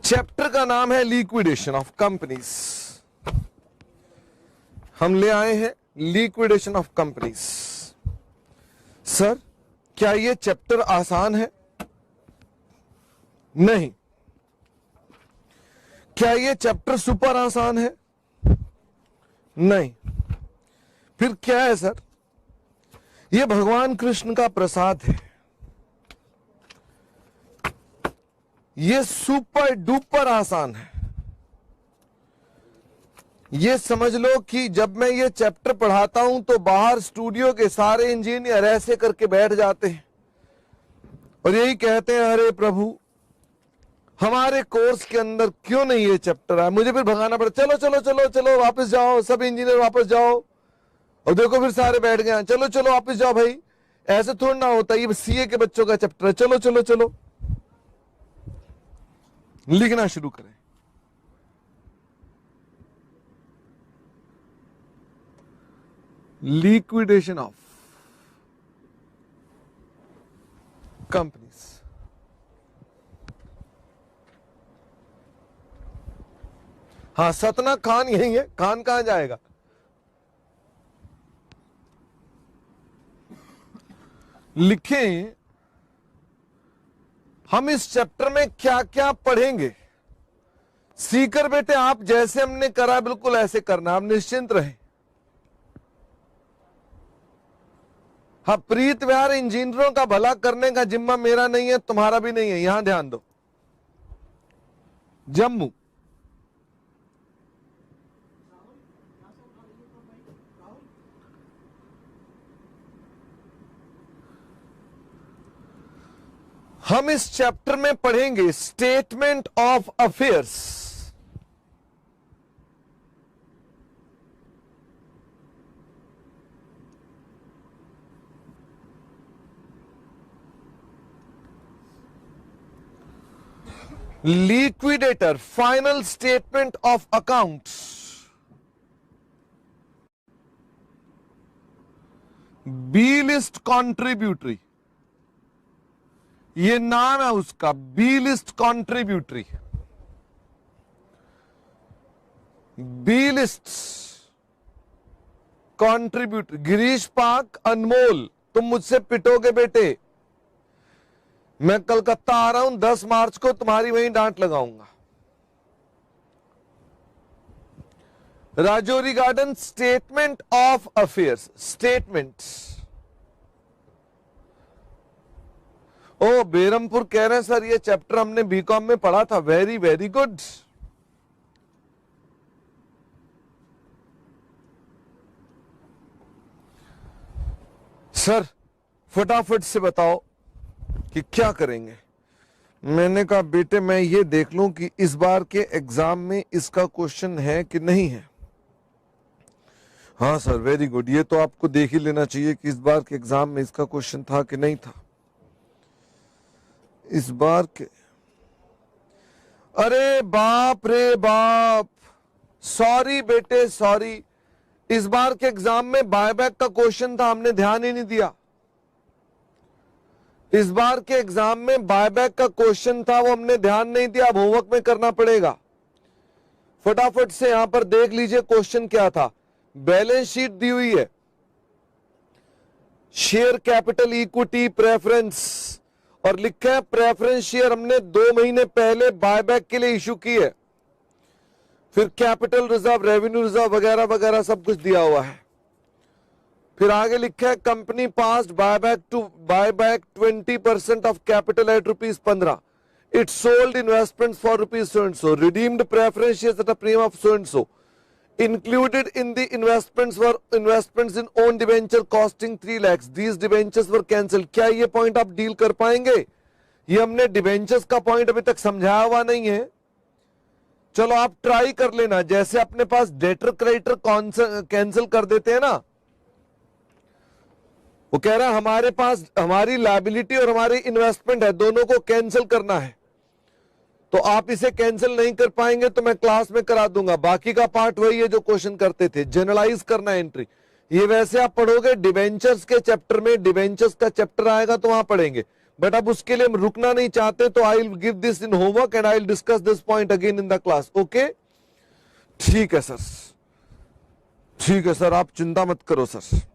Chapter का नाम है लिक्विडेशन ऑफ कंपनीज। हम ले आए हैं लिक्विडेशन ऑफ कंपनीज। सर क्या ये चैप्टर आसान है? नहीं। क्या ये चैप्टर सुपर आसान है? नहीं। फिर क्या है सर? ये भगवान कृष्ण का प्रसाद है। ये सुपर डुपर आसान है। ये समझ लो कि जब मैं ये चैप्टर पढ़ाता हूं तो बाहर स्टूडियो के सारे इंजीनियर ऐसे करके बैठ जाते हैं और यही कहते हैं, अरे प्रभु हमारे कोर्स के अंदर क्यों नहीं ये चैप्टर है। मुझे फिर भगाना पड़ा, चलो चलो चलो चलो वापस जाओ, सब इंजीनियर वापस जाओ। और देखो फिर सारे बैठ गए, चलो चलो वापस जाओ भाई, ऐसे थोड़ा ना होता, ये सीए के बच्चों का चैप्टर है, चलो चलो चलो। लिखना शुरू करें। Liquidation of companies. हाँ, सतना खान यही है, खान कहां जाएगा? लिखें हम इस चैप्टर में क्या क्या पढ़ेंगे। सीकर बेटे आप जैसे हमने करा बिल्कुल ऐसे करना, आप निश्चिंत रहें। हाँ, प्रीत विहार इंजीनियरों का भला करने का जिम्मा मेरा नहीं है, तुम्हारा भी नहीं है, यहां ध्यान दो। जम्मू हम इस चैप्टर में पढ़ेंगे statement of affairs. Liquidator, final statement of accounts, B list contributory, ये नाम है उसका, B list contributory. B list contributory. Girish Pak, Anmol तुम मुझसे पिटोगे बेटे, मैं कलकत्ता आ रहा हूं 10 मार्च को, तुम्हारी वहीं डांट लगाऊंगा। Rajouri Garden, statement of affairs, statements. ओ बेरमपुर कह रहे हैं सर ये चैप्टर हमने बीकॉम में पढ़ा था, वेरी वेरी गुड। सर फटाफट से बताओ कि क्या करेंगे। मैंने कहा बेटे मैं ये देख लूं कि इस बार के एग्जाम में इसका क्वेश्चन है कि नहीं है। हाँ सर वेरी गुड, ये तो आपको देख ही लेना चाहिए कि इस बार के एग्जाम में इसका क्वेश्चन था कि नहीं था। इस बार के, अरे बाप रे बाप, सॉरी बेटे सॉरी, इस बार के एग्जाम में बायबैक का क्वेश्चन था, हमने ध्यान ही नहीं दिया। इस बार के एग्जाम में बायबैक का क्वेश्चन था, वो हमने ध्यान नहीं दिया, अब होमवर्क में करना पड़ेगा। फटाफट से यहां पर देख लीजिए क्वेश्चन क्या था। बैलेंस शीट दी हुई है, शेयर कैपिटल इक्विटी प्रेफरेंस, और लिखा है प्रेफरेंस शेयर हमने 2 महीने पहले बायबैक के लिए इशू की है। फिर कैपिटल रिजर्व, रेवेन्यू रिजर्व वगैरह वगैरह सब कुछ दिया हुआ है। फिर आगे लिखा है company passed buyback 20% of capital eight ₹15। It sold investments for ₹so and so, redeemed preference shares at a premium of so and so. Included in the investments were investments in own debenture costing 3 lakhs. These debentures were cancelled. क्या ये point आप deal कर पाएंगे? ये हमने debentures का point अभी तक समझाया हुआ नहीं है। चलो आप ट्राई कर लेना, जैसे अपने पास डेटर क्रेडिटर कैंसिल कर देते हैं ना, वो कह रहा है हमारे पास हमारी लायबिलिटी और हमारी इन्वेस्टमेंट है, दोनों को कैंसिल करना है, तो आप इसे कैंसिल नहीं कर पाएंगे तो मैं क्लास में करा दूंगा। बाकी का पार्ट वही है जो क्वेश्चन करते थे, जनरलाइज करना एंट्री। ये वैसे आप पढ़ोगे डिबेंचर्स के चैप्टर में, डिबेंचर्स का चैप्टर आएगा तो वहां पढ़ेंगे। बट अब उसके लिए हम रुकना नहीं चाहते, तो I will give this in homework and I will discuss this point again in the class. Okay, ठीक है सर, ठीक है सर, आप चिंता मत करो सर।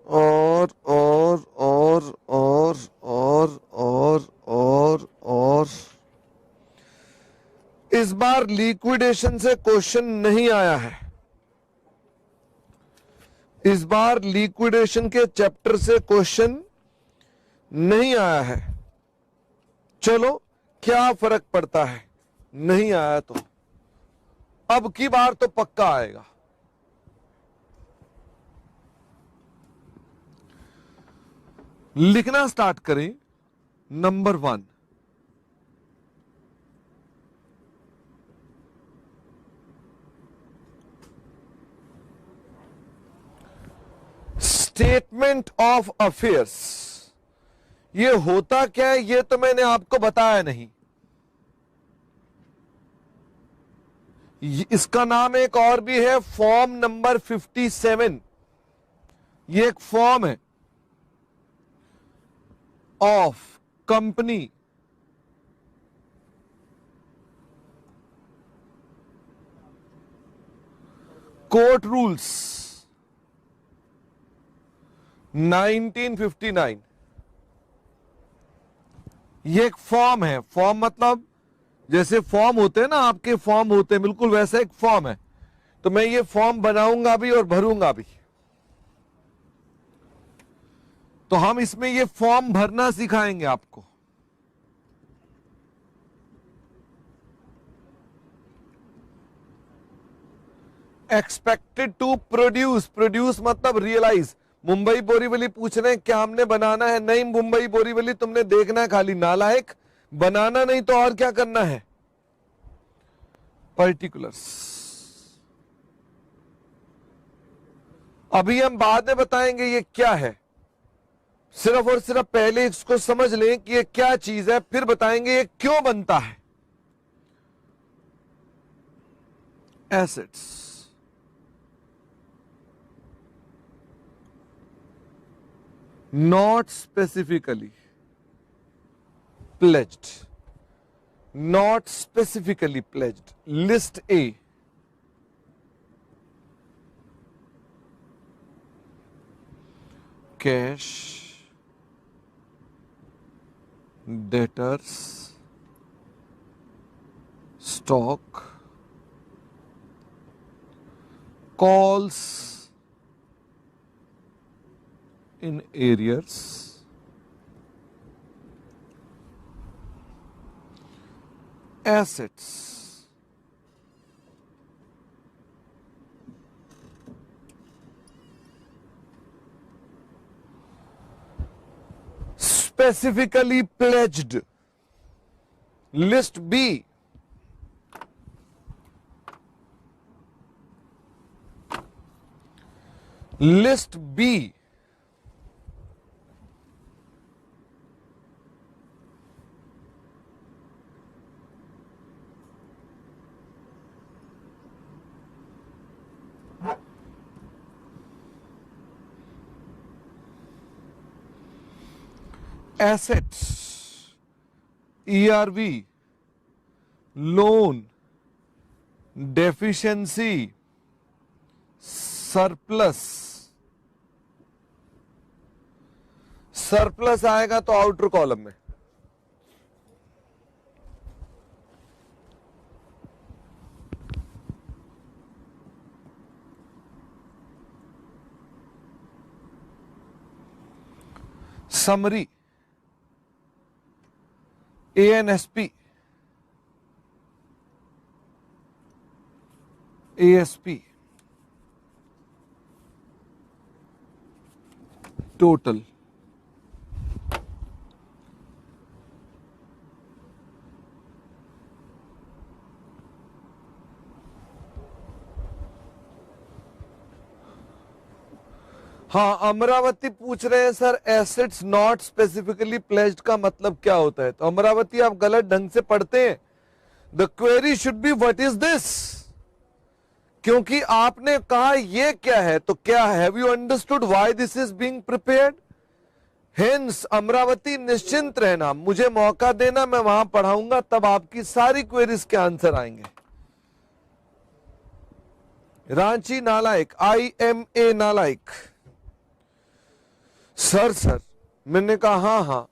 और इस बार लिक्विडेशन से क्वेश्चन नहीं आया है, इस बार लिक्विडेशन के चैप्टर से क्वेश्चन नहीं आया है। चलो क्या फर्क पड़ता है, नहीं आया तो अब की बार तो पक्का आएगा। लिखना स्टार्ट करें। Number 1, statement of affairs. ये होता क्या है ये तो मैंने आपको बताया नहीं। इसका नाम एक और भी है, फॉर्म नंबर 57। ये एक फॉर्म है ऑफ कंपनी कोर्ट रूल्स 1959। ये एक फॉर्म है। फॉर्म मतलब जैसे फॉर्म होते हैं ना, आपके फॉर्म होते हैं, बिल्कुल वैसा एक फॉर्म है। तो मैं ये फॉर्म बनाऊंगा भी और भरूंगा भी। तो हम इसमें ये फॉर्म भरना सिखाएंगे आपको। एक्सपेक्टेड टू प्रोड्यूस, प्रोड्यूस मतलब रियलाइज। मुंबई बोरीवली पूछ रहे हैं क्या हमने बनाना है? नहीं, मुंबई बोरीवली तुमने देखना है खाली, नालायक। बनाना नहीं तो और क्या करना है? पर्टिकुलर्स। अभी हम बाद में बताएंगे ये क्या है। सिर्फ और सिर्फ पहले इसको समझ लें कि ये क्या चीज है, फिर बताएंगे ये क्यों बनता है। Assets, not specifically pledged, not specifically pledged. List A, cash, debtors, stock, calls in arrears, assets, specifically pledged. List B, list B, assets, ERV, loan, deficiency, surplus। Surplus आएगा तो आउटर कॉलम में। Summary, ANSP, ASP, total. हाँ, अमरावती पूछ रहे हैं sir assets not specifically pledged का मतलब क्या होता है? तो अमरावती आप गलत ढंग से पढ़ते हैं। The query should be what is this, क्योंकि आपने कहा ये क्या है, तो क्या have you understood why this is being prepared? Hence Amravati निश्चिंत रहना, मुझे मौका देना, मैं वहां पढ़ाऊंगा, तब आपकी सारी क्वेरीज के आंसर आएंगे। रांची नालायक, IMA नालायक। सर मैंने कहा हाँ हाँ।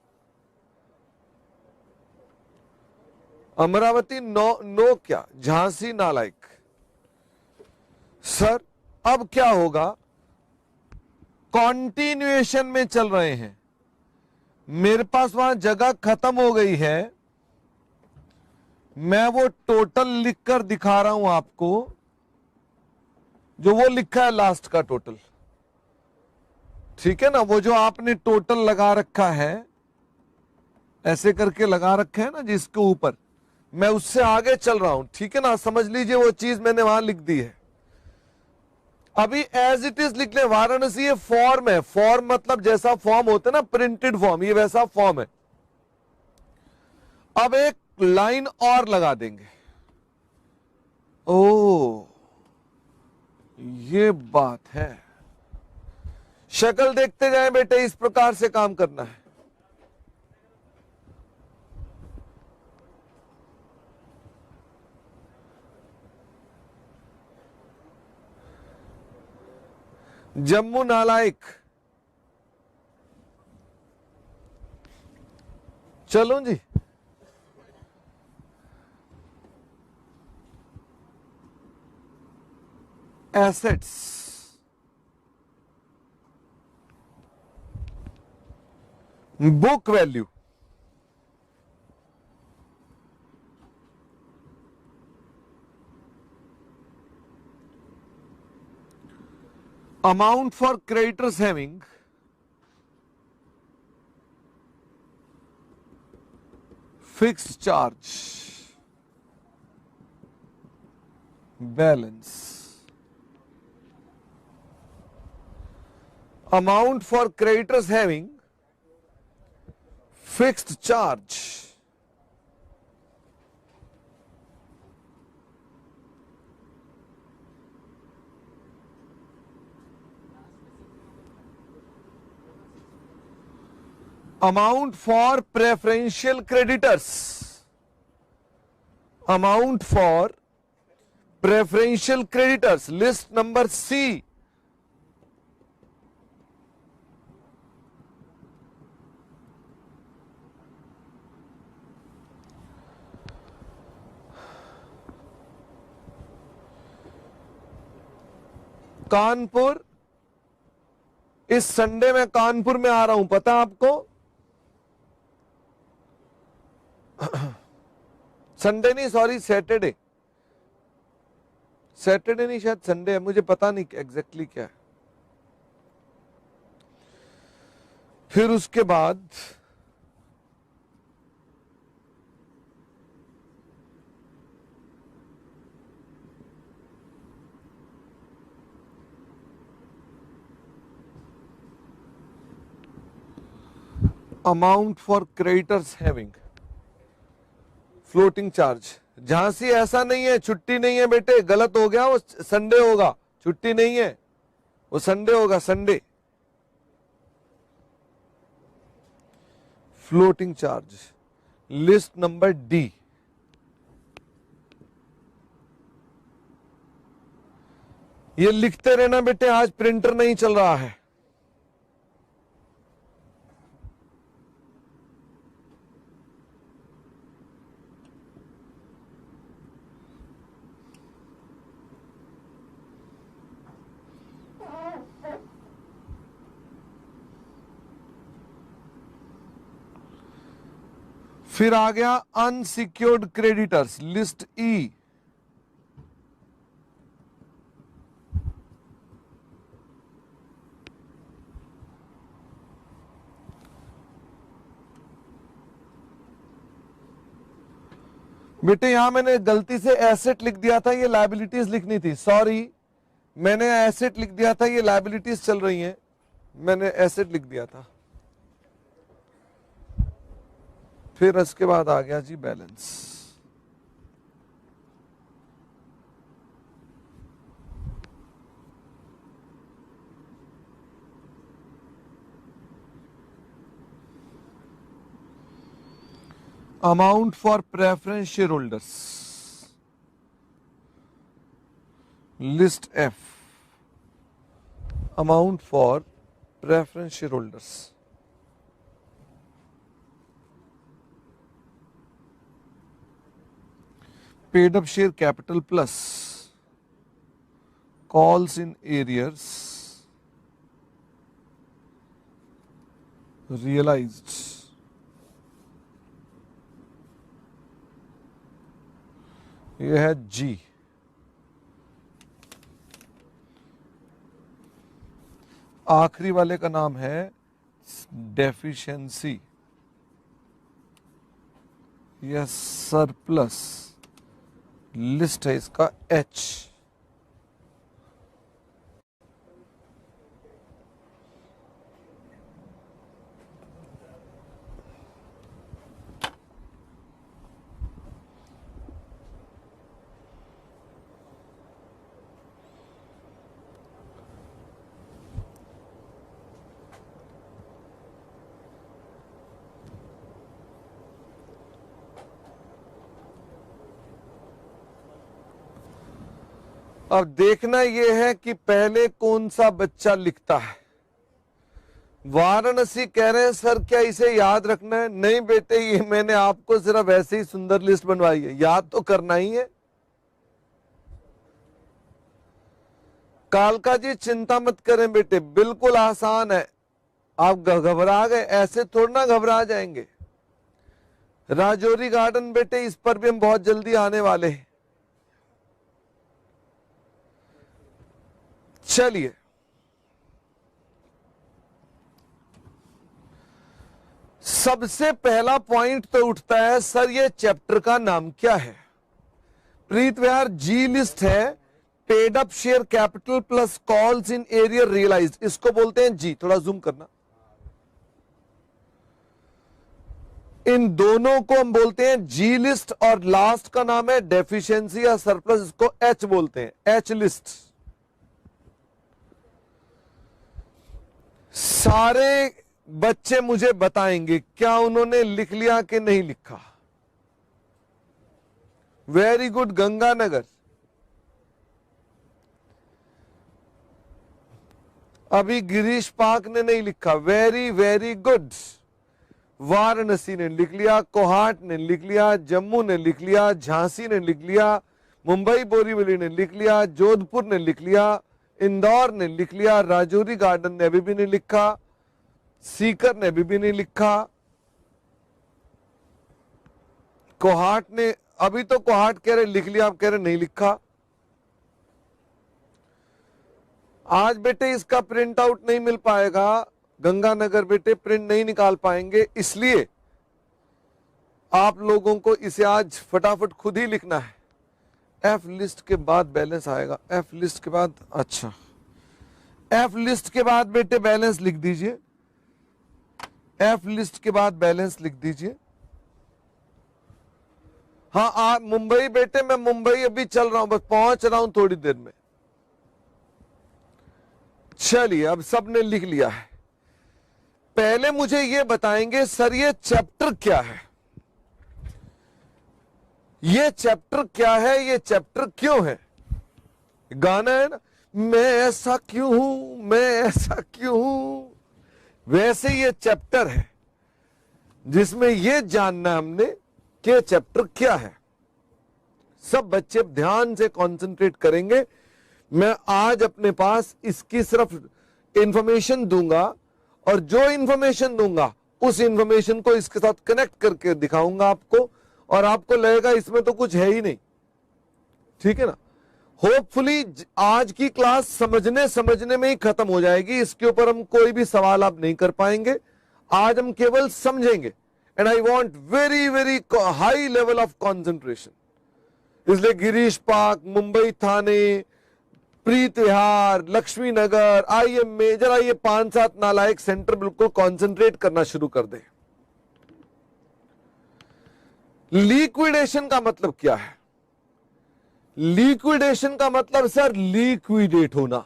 अमरावती नो क्या, झांसी नालायक। सर अब क्या होगा, कॉन्टिन्यूएशन में चल रहे हैं, मेरे पास वहां जगह खत्म हो गई है, मैं वो टोटल लिखकर दिखा रहा हूं आपको, जो वो लिखा है लास्ट का टोटल, ठीक है ना, वो जो आपने टोटल लगा रखा है, ऐसे करके लगा रखा है ना जिसके ऊपर, मैं उससे आगे चल रहा हूं, ठीक है ना, समझ लीजिए वो चीज मैंने वहां लिख दी है। अभी एज इट इज लिख ले, वाराणसी ये फॉर्म है, फॉर्म मतलब जैसा फॉर्म होता है ना प्रिंटेड फॉर्म, ये वैसा फॉर्म है। अब एक लाइन और लगा देंगे। ओ ये बात है, शक्ल देखते जाए बेटे, इस प्रकार से काम करना है। जम्मू नालायक, चलो जी, assets, book value, amount for creditors having fixed charge, balance, amount for creditors having fixed charge, amount for preferential creditors, amount for preferential creditors, list number C, Kanpur, इस संडे में कानपुर में आ रहा हूं, पता आपको? संडे नहीं, सॉरी सैटरडे, सैटरडे नहीं शायद संडे है, मुझे पता नहीं एग्जैक्टली क्या है। फिर उसके बाद amount for creditors having floating charge. Jhansi ऐसा नहीं है, छुट्टी नहीं है बेटे, गलत हो गया, वो संडे होगा, छुट्टी नहीं है, वो संडे होगा, Sunday. Floating charge, list number D, ये लिखते रहना बेटे, आज प्रिंटर नहीं चल रहा है। फिर आ गया अनसिक्योर्ड क्रेडिटर्स, लिस्ट ई, बेटे यहां मैंने गलती से एसेट लिख दिया था, ये लायबिलिटीज लिखनी थी, सॉरी, मैंने एसेट लिख दिया था, ये लायबिलिटीज चल रही हैं, मैंने एसेट लिख दिया था। फिर इसके बाद आ गया जी balance. Amount for preference shareholders, list F, amount for preference shareholders. Paid up share capital plus calls in arrears realized ये है जी। आखिरी वाले का नाम है डेफिशिएंसी या सरप्लस, लिस्ट है इसका एच। अब देखना यह है कि पहले कौन सा बच्चा लिखता है। वाराणसी कह रहे हैं सर क्या इसे याद रखना है? नहीं बेटे, ये मैंने आपको सिर्फ ऐसे ही सुंदर लिस्ट बनवाई है, याद तो करना ही है। कालका जी चिंता मत करें बेटे, बिल्कुल आसान है। आप घबरा गए, ऐसे थोड़ा ना घबरा जाएंगे। राजौरी गार्डन बेटे, इस पर भी हम बहुत जल्दी आने वाले हैं। चलिए, सबसे पहला पॉइंट तो उठता है सर ये चैप्टर का नाम क्या है? प्रीत विहार जी लिस्ट है, paid up share capital plus calls in arrear realised, इसको बोलते हैं जी। थोड़ा जूम करना। इन दोनों को हम बोलते हैं जी लिस्ट और लास्ट का नाम है डेफिशिएंसी या सरप्लस, इसको एच बोलते हैं, एच लिस्ट। सारे बच्चे मुझे बताएंगे क्या उन्होंने लिख लिया कि नहीं लिखा। वेरी गुड गंगानगर, अभी गिरीश पाक ने नहीं लिखा, वेरी वेरी गुड। वाराणसी ने लिख लिया, कोहाट ने लिख लिया, जम्मू ने लिख लिया, झांसी ने लिख लिया, मुंबई बोरीवली ने लिख लिया, जोधपुर ने लिख लिया, इंदौर ने लिख लिया, राजौरी गार्डन ने अभी भी नहीं लिखा, सीकर ने अभी भी नहीं लिखा, कोहाट ने अभी तो कोहाट कह रहे लिख लिया, आप कह रहे नहीं लिखा। आज बेटे इसका प्रिंट आउट नहीं मिल पाएगा, गंगानगर बेटे प्रिंट नहीं निकाल पाएंगे, इसलिए आप लोगों को इसे आज फटाफट खुद ही लिखना है। एफ लिस्ट के बाद बैलेंस आएगा, एफ लिस्ट के बाद, अच्छा एफ लिस्ट के बाद बेटे बैलेंस लिख दीजिए, एफ लिस्ट के बाद बैलेंस लिख दीजिए। हाँ आप मुंबई बेटे, मैं मुंबई अभी चल रहा हूं, बस पहुंच रहा हूं थोड़ी देर में। चलिए अब सबने लिख लिया है। पहले मुझे ये बताएंगे सर ये चैप्टर क्या है, ये चैप्टर क्या है, ये चैप्टर क्यों है? गाना है ना, मैं ऐसा क्यों हूं, मैं ऐसा क्यों हूं, वैसे ये चैप्टर है जिसमें ये जानना हमने कि चैप्टर क्या है। सब बच्चे ध्यान से कंसंट्रेट करेंगे। मैं आज अपने पास इसकी सिर्फ इंफॉर्मेशन दूंगा और जो इंफॉर्मेशन दूंगा उस इंफॉर्मेशन को इसके साथ कनेक्ट करके दिखाऊंगा आपको, और आपको लगेगा इसमें तो कुछ है ही नहीं। ठीक है ना? होपफुली आज की क्लास समझने में ही खत्म हो जाएगी, इसके ऊपर हम कोई भी सवाल आप नहीं कर पाएंगे। आज हम केवल समझेंगे, and I want very very high level of concentration. इसलिए गिरीश पार्क, मुंबई थाने, प्रीत विहार, लक्ष्मी नगर, आइए मेजर, आइए 5-7 नालायक सेंटर बिल्कुल कंसंट्रेट करना शुरू कर दे। लिक्विडेशन का मतलब क्या है? लिक्विडेशन का मतलब सर लिक्विडेट होना।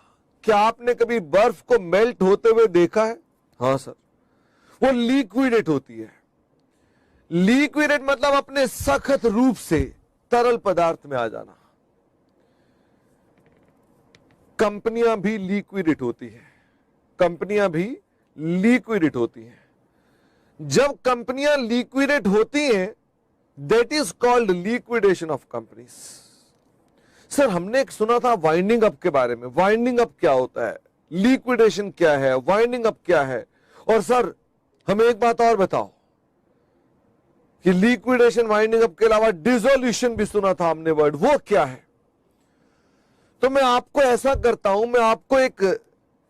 क्या आपने कभी बर्फ को मेल्ट होते हुए देखा है? हाँ सर, वो लिक्विडेट होती है। लिक्विडेट मतलब अपने सख्त रूप से तरल पदार्थ में आ जाना। कंपनियां भी लिक्विडेट होती है, कंपनियां भी लिक्विडेट होती हैं। जब कंपनियां लिक्विडेट होती हैं, that is called liquidation of companies. Sir हमने एक सुना था वाइंडिंग अप के बारे में, वाइंडिंग अप क्या होता है, लिक्विडेशन क्या है, वाइंडिंग अप क्या है? और सर हमें एक बात और बताओ कि लिक्विडेशन वाइंडिंग अप के अलावा डिसोल्यूशन भी सुना था हमने वर्ड, वो क्या है? तो मैं आपको ऐसा करता हूं, मैं आपको एक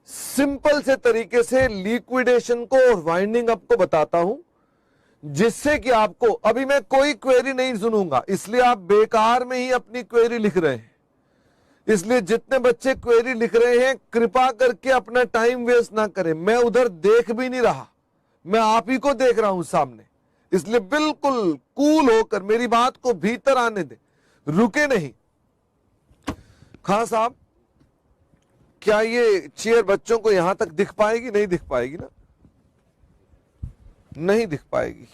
सिंपल से तरीके से लिक्विडेशन को और वाइंडिंग अप को बताता हूं, जिससे कि आपको, अभी मैं कोई क्वेरी नहीं सुनूंगा, इसलिए आप बेकार में ही अपनी क्वेरी लिख रहे हैं। इसलिए जितने बच्चे क्वेरी लिख रहे हैं, कृपा करके अपना टाइम वेस्ट ना करें। मैं उधर देख भी नहीं रहा, मैं आप ही को देख रहा हूं सामने, इसलिए बिल्कुल कूल होकर मेरी बात को भीतर आने दे, रुके नहीं। खान साहब, क्या ये चेयर बच्चों को यहां तक दिख पाएगी? नहीं दिख पाएगी ना, नहीं दिख पाएगी।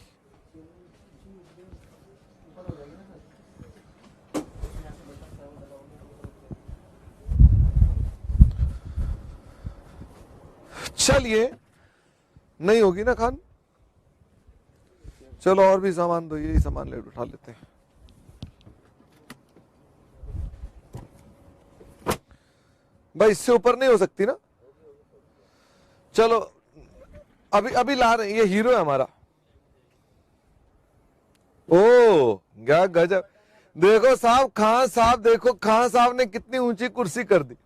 चलिए, नहीं होगी ना खान? चलो और भी सामान दो, यही सामान ले उठा लेते हैं। भाई इससे ऊपर नहीं हो सकती ना? चलो अभी अभी ला रहे हैं, ये हीरो है हमारा। ओ क्या गजब, देखो साहब, खान साहब देखो, खान साहब ने कितनी ऊंची कुर्सी कर दी।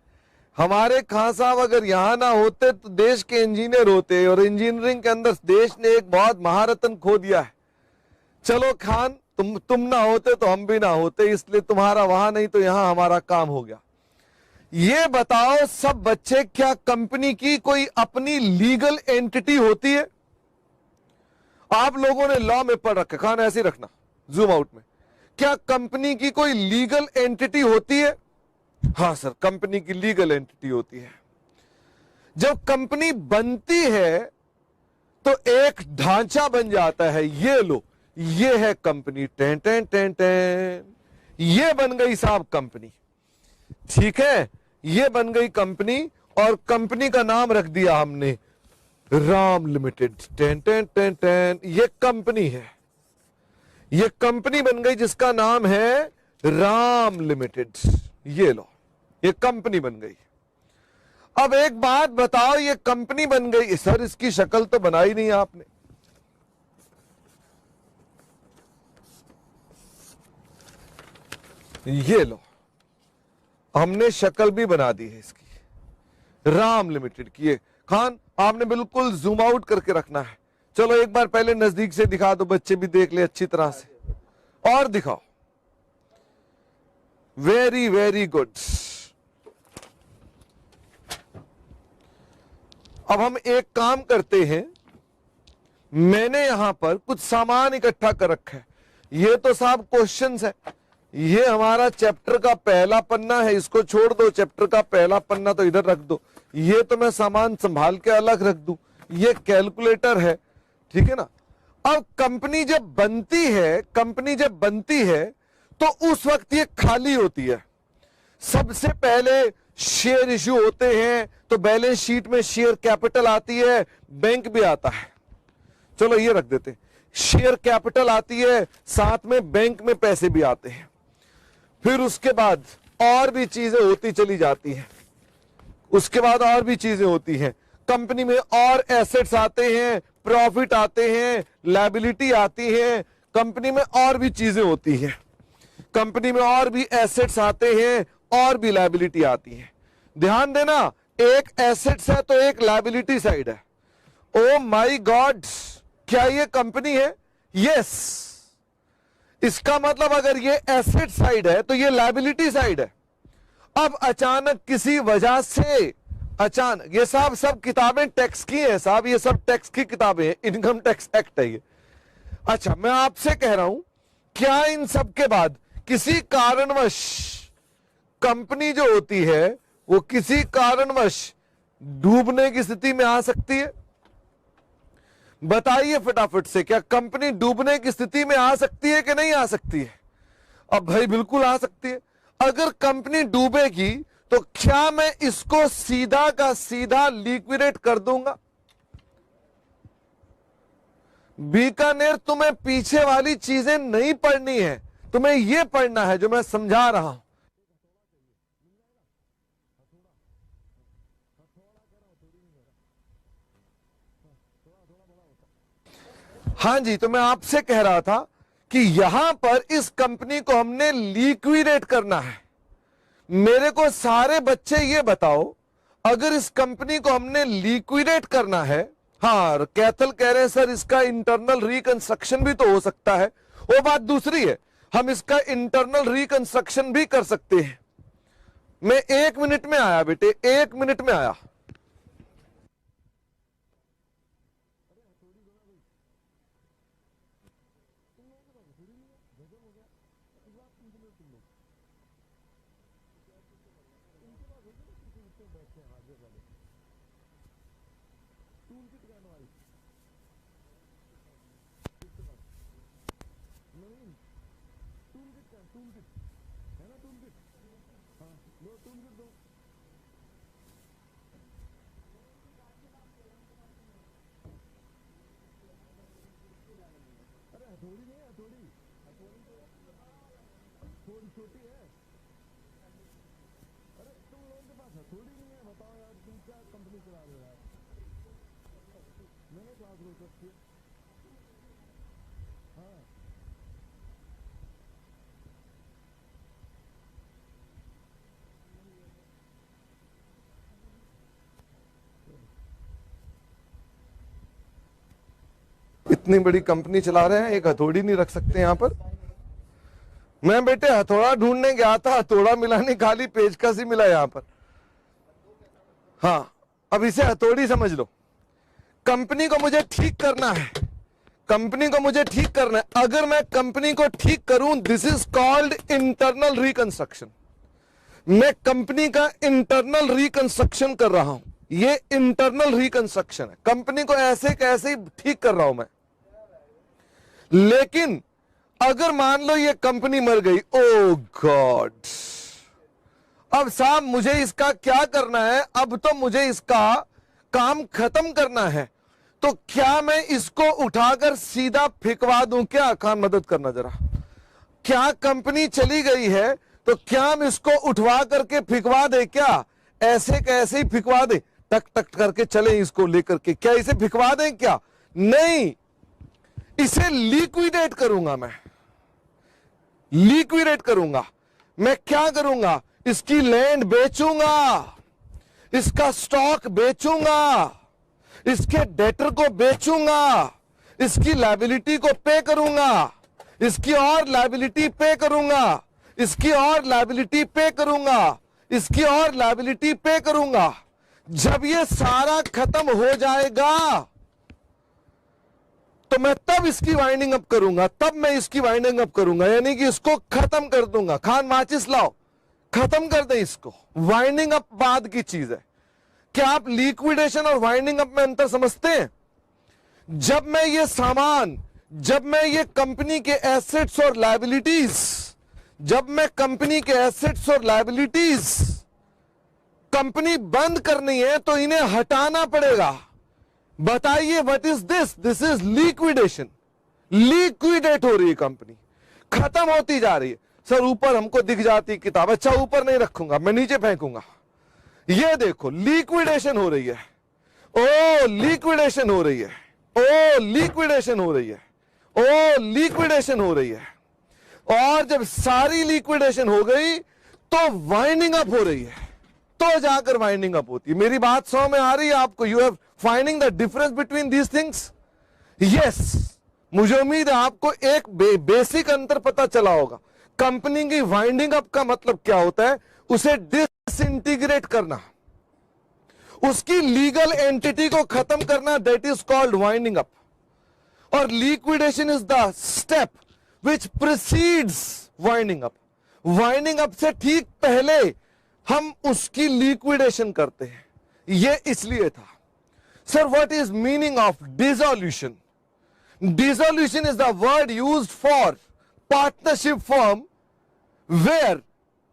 हमारे खान साहब अगर यहां ना होते तो देश के इंजीनियर होते, और इंजीनियरिंग के अंदर देश ने एक बहुत महारत्न खो दिया है। चलो खान, तुम ना होते तो हम भी ना होते, इसलिए तुम्हारा वहां नहीं तो यहां हमारा काम हो गया। ये बताओ सब बच्चे, क्या कंपनी की कोई अपनी लीगल एंटिटी होती है? आप लोगों ने लॉ में पढ़ रखा, खान ऐसे ही रखना जूम आउट में। क्या कंपनी की कोई लीगल एंटिटी होती है? हाँ सर, कंपनी की लीगल एंटिटी होती है। जब कंपनी बनती है तो एक ढांचा बन जाता है, ये लो, ये है company, ten ten ten ten, ये बन गई साहब कंपनी। ठीक है, ये बन गई कंपनी, और कंपनी का नाम रख दिया हमने Ram limited, ten ten ten ten, ये कंपनी है, ये कंपनी बन गई जिसका नाम है राम लिमिटेड। ये लो, ये कंपनी बन गई। अब एक बात बताओ, ये कंपनी बन गई, सर इसकी शक्ल तो बनाई नहीं आपने। ये लो, हमने शक्ल भी बना दी है इसकी, राम लिमिटेड की। खान आपने बिल्कुल जूम आउट करके रखना है। चलो एक बार पहले नजदीक से दिखा दो, बच्चे भी देख ले अच्छी तरह से, और दिखाओ। Very very good. अब हम एक काम करते हैं, मैंने यहां पर कुछ सामान इकट्ठा कर रखा है। ये तो साहब क्वेश्चंस है, ये हमारा चैप्टर का पहला पन्ना है, इसको छोड़ दो, चैप्टर का पहला पन्ना तो इधर रख दो। ये तो मैं सामान संभाल के अलग रख दूं, ये कैलकुलेटर है, ठीक है ना। अब कंपनी जब बनती है, कंपनी जब बनती है तो उस वक्त ये खाली होती है। सबसे पहले शेयर इश्यू होते हैं, तो बैलेंस शीट में शेयर कैपिटल आती है, बैंक भी आता है। चलो ये रख देते हैं, शेयर कैपिटल आती है, साथ में बैंक में पैसे भी आते हैं। फिर उसके बाद और भी चीजें होती चली जाती हैं, उसके बाद और भी चीजें होती हैं। कंपनी में और एसेट्स आते हैं, प्रॉफिट आते हैं, लायबिलिटी आती है, कंपनी में और भी चीजें होती हैं, कंपनी में और भी एसेट्स आते हैं, और भी लायबिलिटी आती है। ध्यान देना, एक एसेट्स है तो एक लायबिलिटी साइड है। ओ माय गॉड, क्या ये कंपनी है? यस। इसका मतलब अगर ये एसेट साइड है तो ये लायबिलिटी साइड है। अब अचानक किसी वजह से, अचानक, ये सब किताबें टैक्स की हैं साहब, ये सब टैक्स की किताबें हैं, इनकम टैक्स एक्ट है ये। अच्छा, मैं आपसे कह रहा हूं, क्या इन सब के बाद किसी कारणवश कंपनी जो होती है वो किसी कारणवश डूबने की स्थिति में आ सकती है? बताइए फटाफट से, क्या कंपनी डूबने की स्थिति में आ सकती है कि नहीं आ सकती है? अब भाई बिल्कुल आ सकती है। अगर कंपनी डूबेगी तो क्या मैं इसको सीधा का सीधा लिक्विडेट कर दूंगा? बीकानेर, तुम्हें पीछे वाली चीजें नहीं पढ़नी है, तुम्हें यह पढ़ना है जो मैं समझा रहा हूं। हां जी, तो मैं आपसे कह रहा था कि यहां पर इस कंपनी को हमने लिक्विडेट करना है। मेरे को सारे बच्चे ये बताओ, अगर इस कंपनी को हमने लिक्विडेट करना है, हाँ कैथल कह रहे हैं सर इसका इंटरनल रिकंस्ट्रक्शन भी तो हो सकता है, वो बात दूसरी है, हम इसका इंटरनल रिकंस्ट्रक्शन भी कर सकते हैं। मैं 1 मिनट में आया बेटे, 1 मिनट में आया। इतनी बड़ी कंपनी चला रहे हैं, एक हथौड़ी नहीं रख सकते यहां पर? मैं बेटे हथौड़ा ढूंढने गया था, हथौड़ा मिला नहीं, खाली पेचकस ही मिला यहां पर। हाँ, अब इसे हथौड़ी समझ लो। कंपनी को मुझे ठीक करना है, कंपनी को मुझे ठीक करना है। अगर मैं कंपनी को ठीक करूं, this is called internal reconstruction. मैं कंपनी का इंटरनल रिकंस्ट्रक्शन कर रहा हूं, ये इंटरनल रिकंस्ट्रक्शन है। कंपनी को ऐसे कैसे ही ठीक कर रहा हूं मैं। लेकिन अगर मान लो ये कंपनी मर गई, ओ गॉड, अब साहब मुझे इसका क्या करना है? अब तो मुझे इसका काम खत्म करना है, तो क्या मैं इसको उठाकर सीधा फेंकवा दूं क्या? खान मदद करना जरा। क्या कंपनी चली गई है तो क्या हम इसको उठवा करके फेंकवा दे क्या? ऐसे कैसे ही फेंकवा दे, टक टक करके चले इसको लेकर के, क्या इसे फेंकवा दें क्या? नहीं, इसे लिक्विडेट करूंगा मैं, लिक्विडेट करूंगा। मैं क्या करूंगा? इसकी लैंड बेचूंगा, इसका स्टॉक बेचूंगा, इसके डेटर को बेचूंगा, इसकी लायबिलिटी को पे करूंगा, इसकी और लायबिलिटी पे करूंगा, इसकी और लायबिलिटी पे करूंगा, इसकी और लायबिलिटी पे करूंगा। जब ये सारा खत्म हो जाएगा तो मैं तब इसकी वाइंडिंग अप करूंगा, तब मैं इसकी वाइंडिंग अप करूंगा, यानी कि इसको खत्म कर दूंगा। खान माचिस लाओ, खत्म कर दें इसको। वाइंडिंग अप बाद की चीज है। क्या आप लिक्विडेशन और वाइंडिंग अप में अंतर समझते हैं? जब मैं ये सामान, जब मैं ये कंपनी के एसेट्स और लायबिलिटीज, जब मैं कंपनी के एसेट्स और लायबिलिटीज, कंपनी बंद करनी है तो इन्हें हटाना पड़ेगा। बताइए what is this? This is liquidation. Liquidate हो रही है कंपनी, खत्म होती जा रही है। सर ऊपर हमको दिख जाती किताब, अच्छा ऊपर नहीं रखूंगा, मैं नीचे फेंकूंगा। ये देखो लिक्विडेशन हो रही है, ओ लिक्विडेशन हो रही है, ओ लिक्विडेशन हो रही है, ओ लिक्विडेशन हो रही है। और जब सारी लिक्विडेशन हो गई तो वाइंडिंग अप हो रही है, तो जाकर वाइंडिंग अप होती है। मेरी बात समझ में आ रही है आपको? You have finding the difference between these things? Yes, मुझे उम्मीद है आपको एक बेसिक अंतर पता चला होगा। कंपनी की वाइंडिंग अप का मतलब क्या होता है? उसे डिसइंटीग्रेट करना, उसकी लीगल एंटिटी को खत्म करना, that is called winding up. और liquidation is the step which precedes winding up. Winding up से ठीक पहले हम उसकी लिक्विडेशन करते हैं। यह इसलिए था। Sir, what is meaning of dissolution? Dissolution is the word used for partnership firm where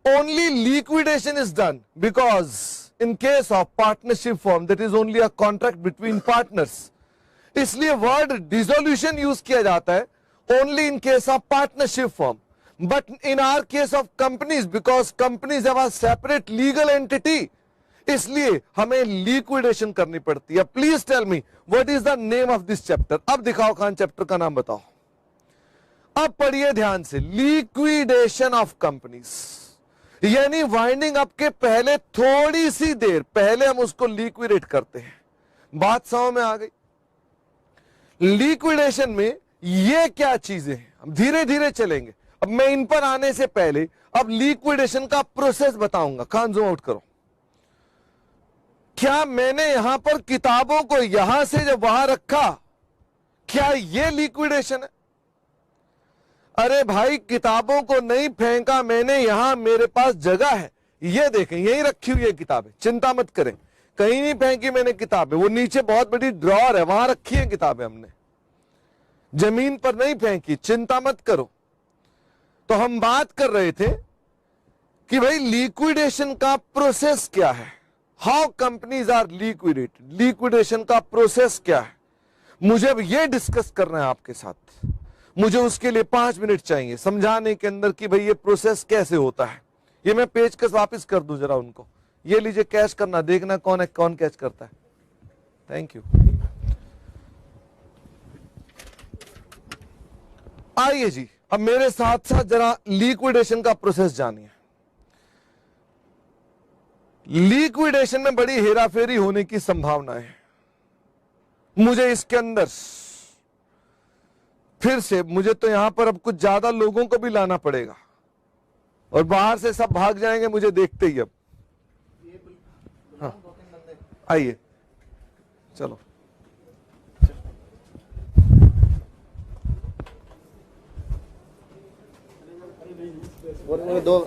only liquidation is done, because in case of partnership firm that is only a contract between partners. इसलिए word dissolution use किया जाता है only in case of partnership firm. But in our case of companies, because companies have a separate legal entity, इसलिए हमें liquidation करनी पड़ती है. Please tell me what is the name of this chapter. अब दिखाओ खान, चैप्टर का नाम बताओ. अब पढ़िए ध्यान से. लिक्विडेशन ऑफ कंपनीज, यानी वाइंडिंग अप के पहले थोड़ी सी देर पहले हम उसको लिक्विडेट करते हैं. बात समझ में आ गई? लिक्विडेशन में ये क्या चीजें हैं, हम धीरे धीरे चलेंगे. अब मैं इन पर आने से पहले अब लिक्विडेशन का प्रोसेस बताऊंगा. खान जूम आउट करो. क्या मैंने यहां पर किताबों को यहां से जब वहां रखा, क्या यह लिक्विडेशन है? अरे भाई, किताबों को नहीं फेंका मैंने, यहां मेरे पास जगह है. ये देखें, यही रखी हुई है किताबें, चिंता मत करें, कहीं नहीं फेंकी मैंने किताबें. वो नीचे बहुत बड़ी ड्रॉअर है, वहां रखी है किताबें हमने, जमीन पर नहीं फेंकी, चिंता मत करो. तो हम बात कर रहे थे कि भाई लिक्विडेशन का प्रोसेस क्या है, how companies are liquidated. Liquidation का प्रोसेस क्या है, मुझे अब यह डिस्कस करना है आपके साथ. मुझे उसके लिए 5 मिनट चाहिए समझाने के अंदर कि भाई ये प्रोसेस कैसे होता है. ये मैं पेचकस वापस कर दूं जरा उनको. ये लीजिए, कैच करना, देखना कौन है, कौन कैच करता है. Thank you. आइए जी, अब मेरे साथ साथ जरा लिक्विडेशन का प्रोसेस जानिए. लिक्विडेशन में बड़ी हेराफेरी होने की संभावना है. मुझे इसके अंदर फिर से, मुझे तो यहां पर अब कुछ ज्यादा लोगों को भी लाना पड़ेगा और बाहर से सब भाग जाएंगे मुझे देखते ही. अब हाँ, आइए चलो. दो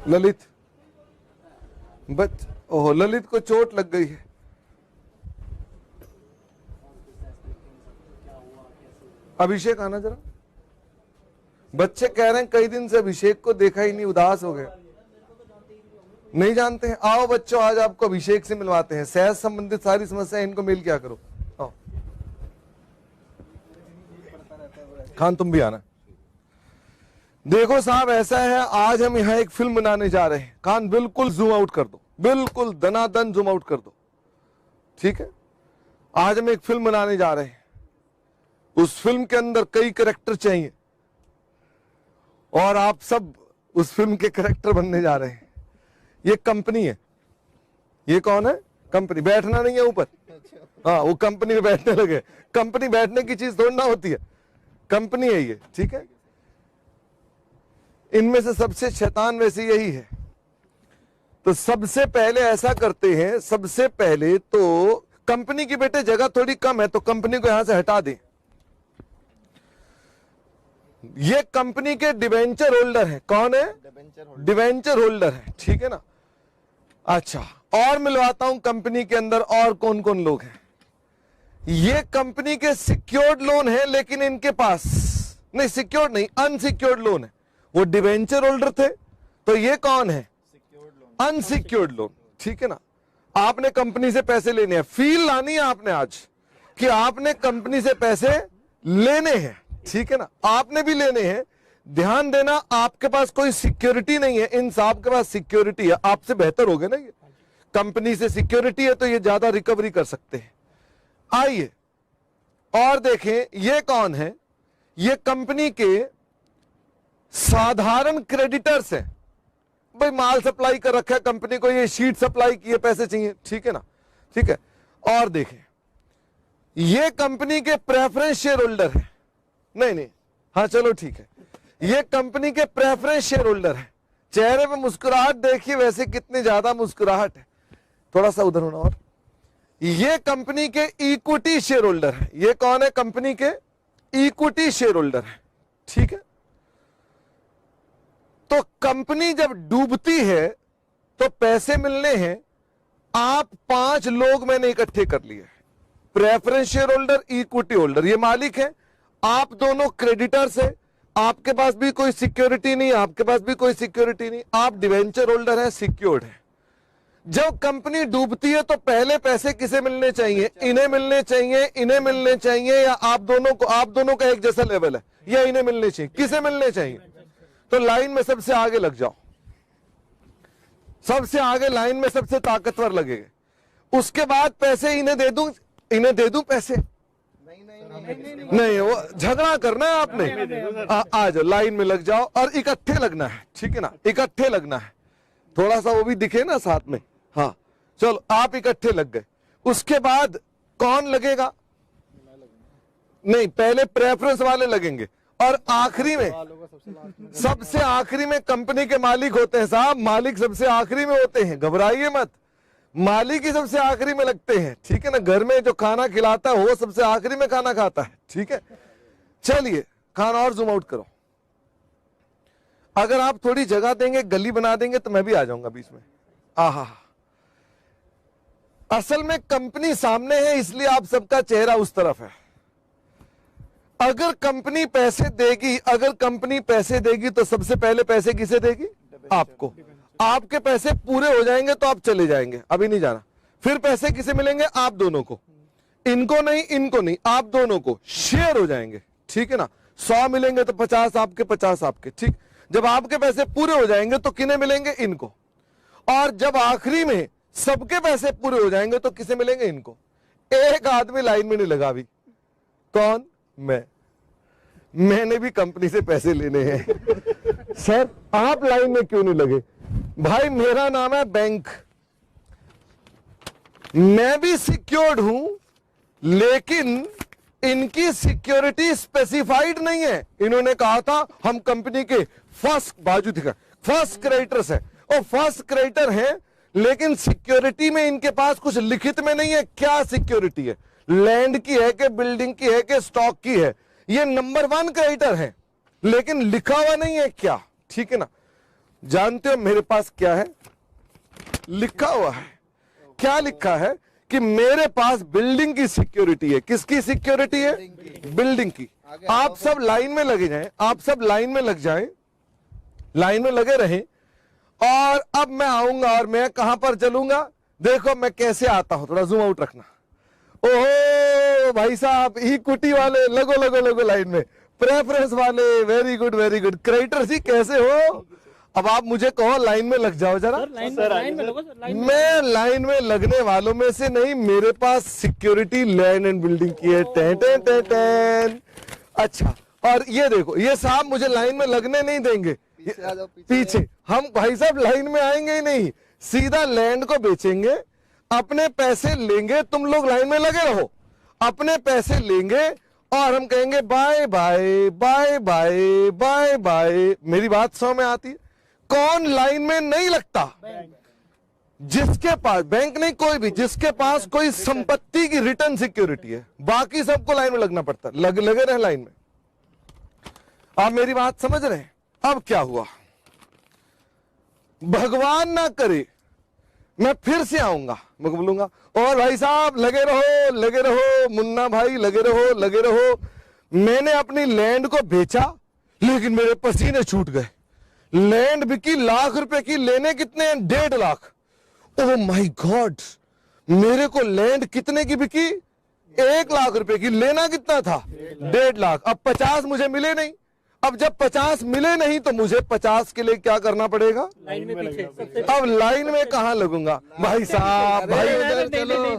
ललित, ओहो, ललित को चोट लग गई है. अभिषेक आना जरा. बच्चे कह रहे हैं कई दिन से अभिषेक को देखा ही नहीं, उदास हो गए. नहीं जानते हैं? आओ बच्चों, आज आपको अभिषेक से मिलवाते हैं. सेहत संबंधित सारी समस्या इनको मेल किया करो. आओ खान, तुम भी आना. देखो साहब, ऐसा है, आज हम यहां एक फिल्म बनाने जा रहे हैं. खान बिल्कुल जूम आउट कर दो, बिल्कुल दनादन जूम आउट कर दो, ठीक है? आज हम एक फिल्म बनाने जा रहे हैं. उस फिल्म के अंदर कई कैरेक्टर चाहिए और आप सब उस फिल्म के कैरेक्टर बनने जा रहे हैं. ये कंपनी है. ये कौन है? कंपनी. बैठना नहीं है ऊपर. हाँ, वो कंपनी में बैठने लगे. कंपनी बैठने की चीज थोड़ी ना होती है, कंपनी है ये, ठीक है? इनमें से सबसे शैतान वैसे यही है. तो सबसे पहले ऐसा करते हैं, सबसे पहले तो कंपनी की बेटे जगह थोड़ी कम है तो कंपनी को यहां से हटा दें. ये कंपनी के डिवेंचर होल्डर है. कौन है? डिवेंचर होल्डर है, ठीक है ना? अच्छा, और मिलवाता हूं कंपनी के अंदर और कौन कौन लोग हैं. ये कंपनी के सिक्योर्ड लोन है, लेकिन इनके पास नहीं, सिक्योर्ड नहीं, अनसिक्योर्ड लोन है. वो डिवेंचर होल्डर थे, तो ये कौन है? अनसिक्योर्ड लोन, ठीक है ना? आपने कंपनी से पैसे लेने हैं, फील लानी है आपने आज कि आपने कंपनी से पैसे लेने हैं, ठीक है ना? आपने भी लेने हैं. ध्यान देना, आपके पास कोई सिक्योरिटी नहीं है, इन साहब के पास सिक्योरिटी है. आपसे बेहतर हो गए ना, ये कंपनी से सिक्योरिटी है तो ये ज्यादा रिकवरी कर सकते हैं. आइए और देखें, ये कौन है? ये कंपनी के साधारण क्रेडिटर्स हैं. भाई माल सप्लाई कर रखा है कंपनी को, ये शीट सप्लाई किए, पैसे चाहिए, ठीक है ना? ठीक है. और देखें, ये कंपनी के प्रेफरेंस शेयर होल्डर है. नहीं, हाँ चलो ठीक है, ये कंपनी के प्रेफरेंस शेयर होल्डर है. चेहरे पे मुस्कुराहट देखिए, वैसे कितनी ज्यादा मुस्कुराहट है. थोड़ा सा उधर होना. और ये कंपनी के इक्विटी शेयर होल्डर है. ये कौन है? कंपनी के इक्विटी शेयर होल्डर है, ठीक है? तो कंपनी जब डूबती है तो पैसे मिलने हैं। आप 5 लोग मैंने इकट्ठे कर लिए, preference share holder, equity holder, ये मालिक है। आप दोनों क्रेडिटर्स है, आपके पास भी कोई सिक्योरिटी नहीं, आपके पास भी कोई सिक्योरिटी नहीं, आप डिवेंचर होल्डर है, सिक्योर्ड है। जब कंपनी डूबती है तो पहले पैसे किसे मिलने चाहिए? इन्हें मिलने चाहिए, इन्हें मिलने चाहिए, या आप दोनों का एक जैसा लेवल है, या इन्हें मिलने चाहिए? किसे मिलने चाहिए? तो लाइन में सबसे आगे लग जाओ, सबसे आगे लाइन में सबसे ताकतवर लगेगा। उसके बाद पैसे इन्हें दे दूं पैसे? नहीं, वो झगड़ा करना है आपने। आ जाओ, लाइन में लग जाओ और इकट्ठे लगना है, ठीक है ना? इकट्ठे लगना है, थोड़ा सा वो भी दिखे ना साथ में। हाँ चलो, आप इकट्ठे लग गए। उसके बाद कौन लगेगा? नहीं, पहले प्रेफरेंस वाले लगेंगे और आखिरी में, सबसे आखिरी में कंपनी के मालिक होते हैं साहब। मालिक सबसे आखिरी में होते हैं, घबराइए मत। मालिक ही सबसे आखिरी में लगते हैं, ठीक है ना? घर में जो खाना खिलाता है वो सबसे आखिरी में खाना खाता है, ठीक है? चलिए खाना और जूम आउट करो। अगर आप थोड़ी जगह देंगे, गली बना देंगे तो मैं भी आ जाऊंगा बीच में। आहा, असल में कंपनी सामने है इसलिए आप सबका चेहरा उस तरफ है। अगर कंपनी पैसे देगी, अगर कंपनी पैसे देगी तो सबसे पहले पैसे किसे देगी? आपको। आपके पैसे पूरे हो जाएंगे तो आप चले जाएंगे, अभी नहीं जाना। फिर पैसे किसे मिलेंगे? आप दोनों को। इनको नहीं, इनको नहीं, आप दोनों को शेयर हो जाएंगे, ठीक है ना? 100 मिलेंगे तो 50 आपके, 50 आपके, ठीक। जब आपके पैसे पूरे हो जाएंगे तो किन्हें मिलेंगे? इनको। और जब आखिरी में सबके पैसे पूरे हो जाएंगे तो किसे मिलेंगे? इनको। एक आदमी लाइन में नहीं लगा अभी। कौन? मैंने भी कंपनी से पैसे लेने हैं। सर आप लाइन में क्यों नहीं लगे? भाई मेरा नाम है बैंक, मैं भी सिक्योर्ड हूं, लेकिन इनकी सिक्योरिटी स्पेसिफाइड नहीं है। इन्होंने कहा था हम कंपनी के फर्स्ट, बाजू दिखा, फर्स्ट क्रेडिटर्स है, और फर्स्ट क्रेडिटर है, लेकिन सिक्योरिटी में इनके पास कुछ लिखित में नहीं है। क्या सिक्योरिटी है? लैंड की है कि बिल्डिंग की है कि स्टॉक की है? ये नंबर 1 क्रेडिटर है, लेकिन लिखा हुआ नहीं है क्या, ठीक है ना? जानते हो मेरे पास क्या है? लिखा हुआ है। क्या लिखा है? कि मेरे पास बिल्डिंग की सिक्योरिटी है। किसकी सिक्योरिटी है? बिल्डिंग की। आप सब लाइन में लगे जाएं, आप सब लाइन में लग जाएं, लाइन में लगे रहें। और अब मैं आऊंगा और मैं कहां पर चलूंगा? देखो मैं कैसे आता हूं, थोड़ा जूम आउट रखना। ओहो भाई साहब, इक्विटी वाले लगो लगो लगो लाइन में, प्रेफरेंस वाले very good very good, creditors ही कैसे हो? अब आप मुझे कहो लाइन में लग जाओ जरा। मैं लाइन में लगने वालों में से नहीं, मेरे पास सिक्योरिटी लैंड एंड बिल्डिंग की है। टें टें टें टें। अच्छा, और ये देखो, ये साहब मुझे लाइन में लगने नहीं देंगे। पीछे हम भाई साहब लाइन में आएंगे ही नहीं, सीधा लैंड को बेचेंगे, अपने पैसे लेंगे। तुम लोग लाइन में लगे रहो, अपने पैसे लेंगे और हम कहेंगे bye bye bye bye bye bye. मेरी बात समझ में आती है? कौन लाइन में नहीं लगता? जिसके पास, बैंक नहीं कोई भी, जिसके पास कोई संपत्ति की रिटर्न सिक्योरिटी है, बाकी सबको लाइन में लगना पड़ता है। लगे रहे लाइन में। आप मेरी बात समझ रहे हैं? अब क्या हुआ? भगवान ना करे मैं फिर से आऊंगा, मैं बोलूंगा और भाई साहब लगे रहो मुन्ना भाई, लगे रहो। मैंने अपनी लैंड को बेचा, लेकिन मेरे पसीने छूट गए। लैंड बिकी लाख रुपए की, लेने कितने हैं? 1.5 लाख। ओह माय गॉड, मेरे को लैंड कितने की बिकी? 1 लाख रुपए की। लेना कितना था? 1.5 लाख। अब 50 मुझे मिले नहीं। अब जब 50 मिले नहीं तो मुझे 50 के लिए क्या करना पड़ेगा? लाइन में पीछे। अब लाइन में कहां लगूंगा? भाई साहब, भाई उधर चलो।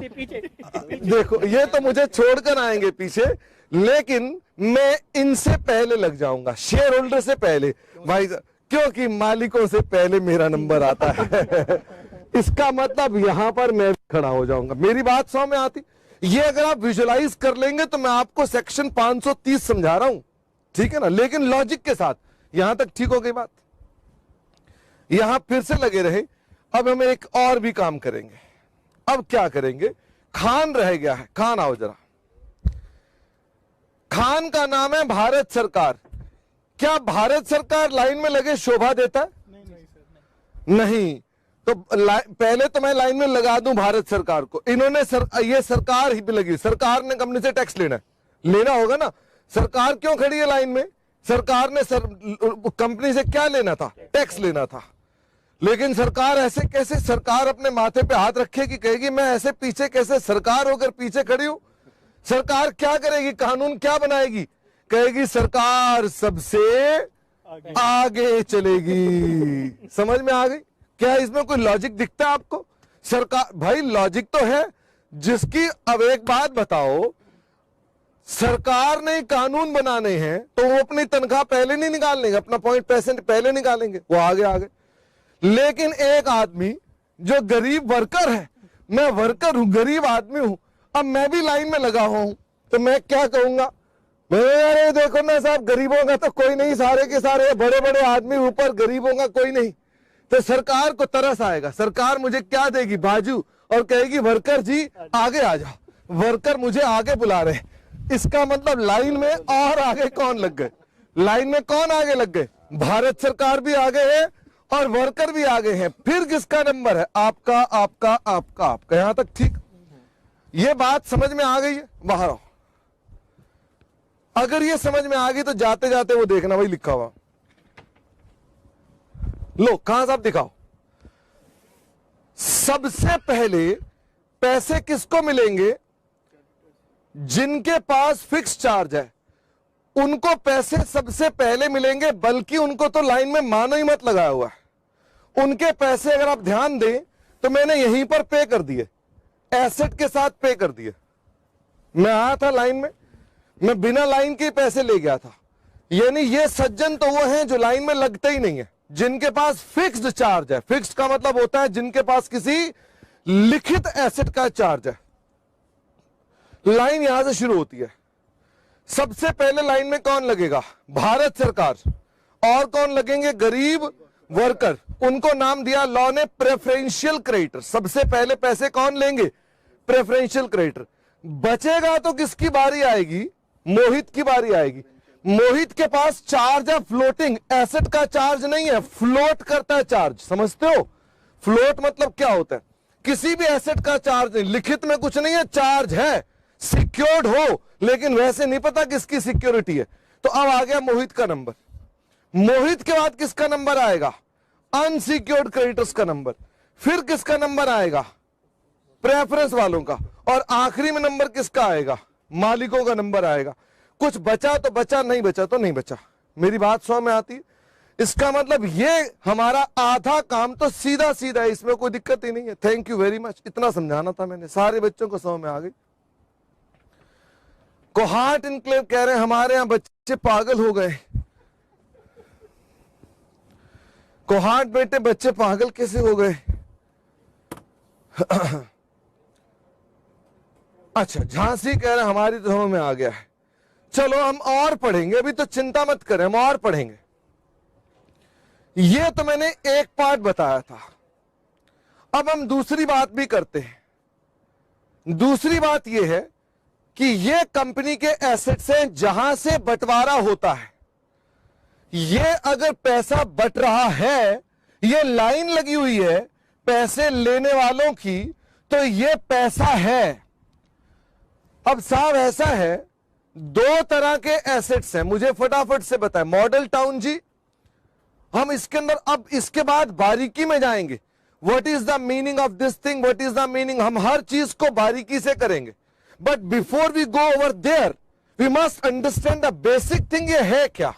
देखो ये तो मुझे छोड़कर आएंगे पीछे, लेकिन मैं इनसे पहले लग जाऊंगा, शेयर होल्डर से पहले भाई, क्योंकि मालिकों से पहले मेरा नंबर आता है। इसका मतलब यहां पर मैं खड़ा हो जाऊंगा। मेरी बात समझ में आती? ये अगर आप विजुअलाइज कर लेंगे तो मैं आपको सेक्शन 530 समझा रहा हूं, ठीक है ना? लेकिन लॉजिक के साथ। यहां तक ठीक हो गई बात? यहां फिर से लगे रहे। अब हम एक और भी काम करेंगे। अब क्या करेंगे? खान रह गया है। खान आओ जरा। खान का नाम है भारत सरकार। क्या भारत सरकार लाइन में लगे शोभा देता है? नहीं। तो पहले तो मैं लाइन में लगा दूं भारत सरकार को। इन्होंने ये सरकार ही पे लगी, सरकार ने कंपनी से टैक्स लेना होगा ना। सरकार क्यों खड़ी है लाइन में? सरकार ने कंपनी से क्या लेना था? टैक्स लेना था। लेकिन सरकार ऐसे कैसे, सरकार अपने माथे पे हाथ रखेगी, कहेगी मैं ऐसे पीछे कैसे, सरकार होकर पीछे खड़ी हूं। सरकार क्या करेगी? कानून क्या बनाएगी? कहेगी सरकार सबसे आगे चलेगी। समझ में आ गई? क्या इसमें कोई लॉजिक दिखता है आपको? सरकार, भाई लॉजिक तो है जिसकी, अब एक बात बताओ, सरकार ने कानून बनाने हैं तो वो अपनी तनख्वाह पहले नहीं निकाल लेंगे, अपना 0.% पहले निकालेंगे, वो आगे। लेकिन एक आदमी जो गरीब वर्कर है, मैं वर्कर हूं, गरीब आदमी हूं, अब मैं भी लाइन में लगा हुआ हूं, तो मैं क्या कहूंगा? अरे देखो ना साहब, गरीबों का तो कोई नहीं, सारे के सारे बड़े बड़े आदमी ऊपर, गरीबों का कोई नहीं। तो सरकार को तरस आएगा, सरकार मुझे क्या देगी? बाजू, और कहेगी वर्कर जी आगे आ जाओ, वर्कर मुझे आगे बुला रहे। इसका मतलब लाइन में और आगे कौन लग गए? लाइन में कौन आगे लग गए? भारत सरकार भी आगे है और वर्कर भी आगे हैं। फिर किसका नंबर है? आपका, आपका, आपका, आपका। यहां तक ठीक? ये बात समझ में आ गई है? बाहर आओ। अगर ये समझ में आ गई तो जाते जाते वो देखना, वही लिखा हुआ लो, कहां साहब दिखाओ। सबसे पहले पैसे किसको मिलेंगे? जिनके पास फिक्स चार्ज है उनको पैसे सबसे पहले मिलेंगे, बल्कि उनको तो लाइन में मानो ही मत लगाया हुआ है। उनके पैसे अगर आप ध्यान दें तो मैंने यहीं पर पे कर दिए, एसेट के साथ पे कर दिए। मैं आया था लाइन में, मैं बिना लाइन के पैसे ले गया था। यानी ये सज्जन तो वो हैं जो लाइन में लगते ही नहीं है, जिनके पास फिक्स्ड चार्ज है। फिक्स्ड का मतलब होता है जिनके पास किसी लिखित एसेट का चार्ज है। लाइन यहां से शुरू होती है। सबसे पहले लाइन में कौन लगेगा? भारत सरकार। और कौन लगेंगे? गरीब वर्कर। उनको नाम दिया लॉ ने प्रेफरेंशियल क्रेडिटर। सबसे पहले पैसे कौन लेंगे? Preferential creditor. बचेगा तो किसकी बारी आएगी? मोहित की बारी आएगी। मोहित के पास चार्ज है फ्लोटिंग, एसेट का चार्ज नहीं है, फ्लोट करता है चार्ज। समझते हो? फ्लोट मतलब क्या होता है? किसी भी एसेट का चार्ज नहीं, लिखित में कुछ नहीं है, चार्ज है, सिक्योर्ड हो, लेकिन वैसे नहीं पता किसकी सिक्योरिटी है। तो अब आ गया मोहित का नंबर। मोहित के बाद किसका नंबर आएगा? अनसिक्योर्ड क्रेडिटर्स का नंबर। फिर किसका नंबर आएगा? प्रेफरेंस वालों का। और आखिरी में नंबर किसका आएगा? मालिकों का नंबर आएगा। कुछ बचा तो बचा, नहीं बचा तो नहीं बचा। मेरी बात समझ में आती है? इसका मतलब ये हमारा आधा काम तो सीधा सीधा है, इसमें कोई दिक्कत ही नहीं है। थैंक यू वेरी मच, इतना समझाना था मैंने, सारे बच्चों को समझ में आ गई। कोहाट इनक्लेव कह रहे हैं हमारे यहां बच्चे पागल हो गए। कोहाट बेटे बच्चे पागल कैसे हो गए? अच्छा, झांसी कह रहे हैं हमारी तो समझ में आ गया है। चलो हम और पढ़ेंगे, अभी तो चिंता मत करें, हम और पढ़ेंगे। ये तो मैंने एक पार्ट बताया था। अब हम दूसरी बात भी करते हैं। दूसरी बात यह है कि ये कंपनी के एसेट से जहां से बंटवारा होता है, ये अगर पैसा बट रहा है, ये लाइन लगी हुई है पैसे लेने वालों की, तो ये पैसा है। अब साहब ऐसा है, दो तरह के एसेट्स हैं, मुझे फटाफट से बताएं। मॉडल टाउन जी, हम इसके अंदर अब इसके बाद बारीकी में जाएंगे। What is the meaning of this thing, what is the meaning, हम हर चीज को बारीकी से करेंगे। But before we go over there, we must understand the basic thing, ये है क्या,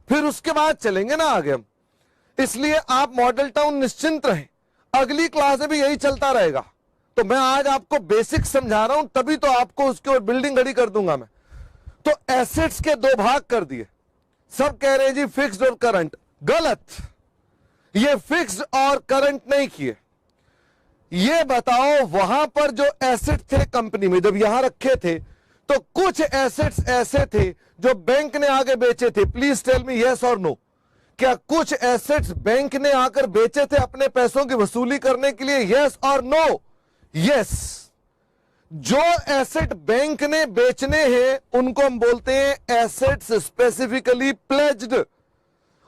फिर उसके बाद चलेंगे ना आगे हम। इसलिए आप मॉडल टाउन निश्चिंत रहें, अगली क्लास में भी यही चलता रहेगा। तो मैं आज आपको बेसिक समझा रहा हूं, तभी तो आपको उसके और बिल्डिंग खड़ी कर दूंगा मैं। तो एसेट्स के दो भाग कर दिए। सब कह रहे हैं जी फिक्स्ड और करंट, गलत। ये फिक्स्ड और करंट नहीं किए। ये बताओ वहां पर जो एसेट थे कंपनी में, जब यहां रखे थे, तो कुछ एसेट्स ऐसे थे जो बैंक ने आगे बेचे थे। प्लीज टेल मी यस और नो। क्या कुछ एसेट्स बैंक ने आकर बेचे थे अपने पैसों की वसूली करने के लिए? यस और नो? यस। जो एसेट बैंक ने बेचने हैं उनको हम बोलते हैं एसेट्स स्पेसिफिकली प्लेज्ड,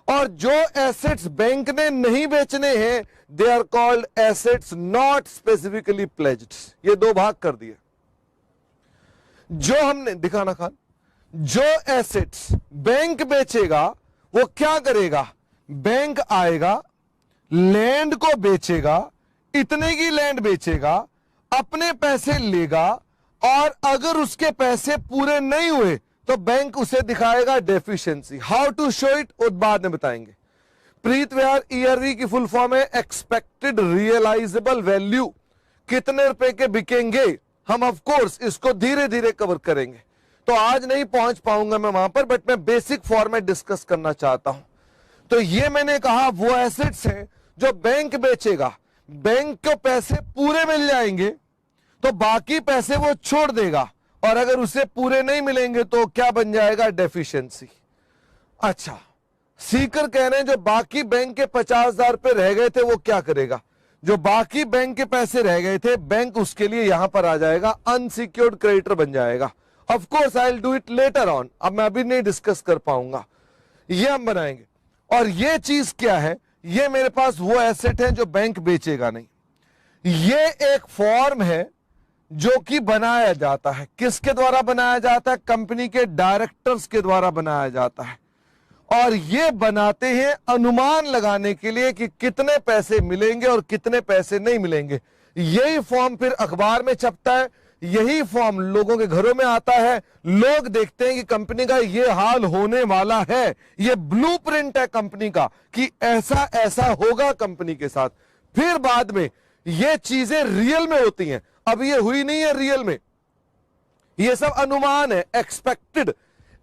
और जो एसेट्स बैंक ने नहीं बेचने हैं they are called assets not specifically pledged. ये दो भाग कर दिए। जो हमने दिखाना खान, जो एसेट्स बैंक बेचेगा वो क्या करेगा, बैंक आएगा, लैंड को बेचेगा, इतने की लैंड बेचेगा, अपने पैसे लेगा, और अगर उसके पैसे पूरे नहीं हुए तो बैंक उसे दिखाएगा deficiency. How to show it वो बाद में बताएंगे। प्रीत विहार ईआरवी की फुल फॉर्म है एक्सपेक्टेड रियलाइजेबल वैल्यू। कितने रुपए के बिकेंगे, हम ऑफ कोर्स इसको धीरे धीरे कवर करेंगे, तो आज नहीं पहुंच पाऊंगा मैं वहां पर, बट मैं बेसिक फॉर्मेट डिस्कस करना चाहता हूं। तो ये मैंने कहा वो एसेट्स हैं जो बैंक बेचेगा, बैंक को पैसे पूरे मिल जाएंगे तो बाकी पैसे वो छोड़ देगा, और अगर उसे पूरे नहीं मिलेंगे तो क्या बन जाएगा, डेफिशिएंसी। अच्छा, सीकर कह रहे हैं जो बाकी बैंक के 50,000 रुपए रह गए थे वो क्या करेगा, जो बाकी बैंक के पैसे रह गए थे बैंक उसके लिए यहां पर आ जाएगा, अनसिक्योर्ड क्रेडिटर बन जाएगा। Of course I will do it later on, अब मैं अभी नहीं डिस्कस कर पाऊंगा, ये हम बनाएंगे। और ये चीज क्या है, ये मेरे पास वो एसेट है जो बैंक बेचेगा नहीं। ये एक फॉर्म है जो कि बनाया जाता है, किसके द्वारा बनाया जाता है, कंपनी के डायरेक्टर्स के द्वारा बनाया जाता है, और ये बनाते हैं अनुमान लगाने के लिए कि कितने पैसे मिलेंगे और कितने पैसे नहीं मिलेंगे। यही फॉर्म फिर अखबार में छपता है, यही फॉर्म लोगों के घरों में आता है, लोग देखते हैं कि कंपनी का ये हाल होने वाला है, ये ब्लूप्रिंट है कंपनी का कि ऐसा ऐसा होगा कंपनी के साथ। फिर बाद में ये चीजें रियल में होती हैं, अब ये हुई नहीं है रियल में, ये सब अनुमान है, एक्सपेक्टेड,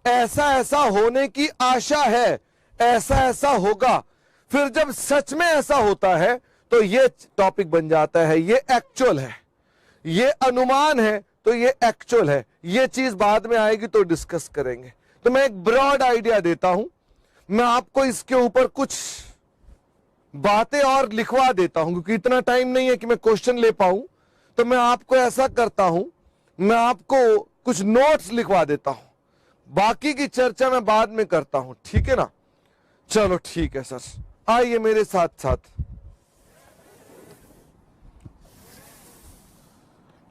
ऐसा ऐसा होने की आशा है, ऐसा ऐसा होगा। फिर जब सच में ऐसा होता है तो ये टॉपिक बन जाता है, ये एक्चुअल है, ये अनुमान है तो ये एक्चुअल है। ये चीज बाद में आएगी तो डिस्कस करेंगे। तो मैं एक ब्रॉड आइडिया देता हूं, मैं आपको इसके ऊपर कुछ बातें और लिखवा देता हूं क्योंकि इतना टाइम नहीं है कि मैं क्वेश्चन ले पाऊं, तो मैं आपको ऐसा करता हूं, मैं आपको कुछ नोट्स लिखवा देता हूं, बाकी की चर्चा मैं बाद में करता हूं, ठीक है ना। चलो ठीक है सर, आइए मेरे साथ साथ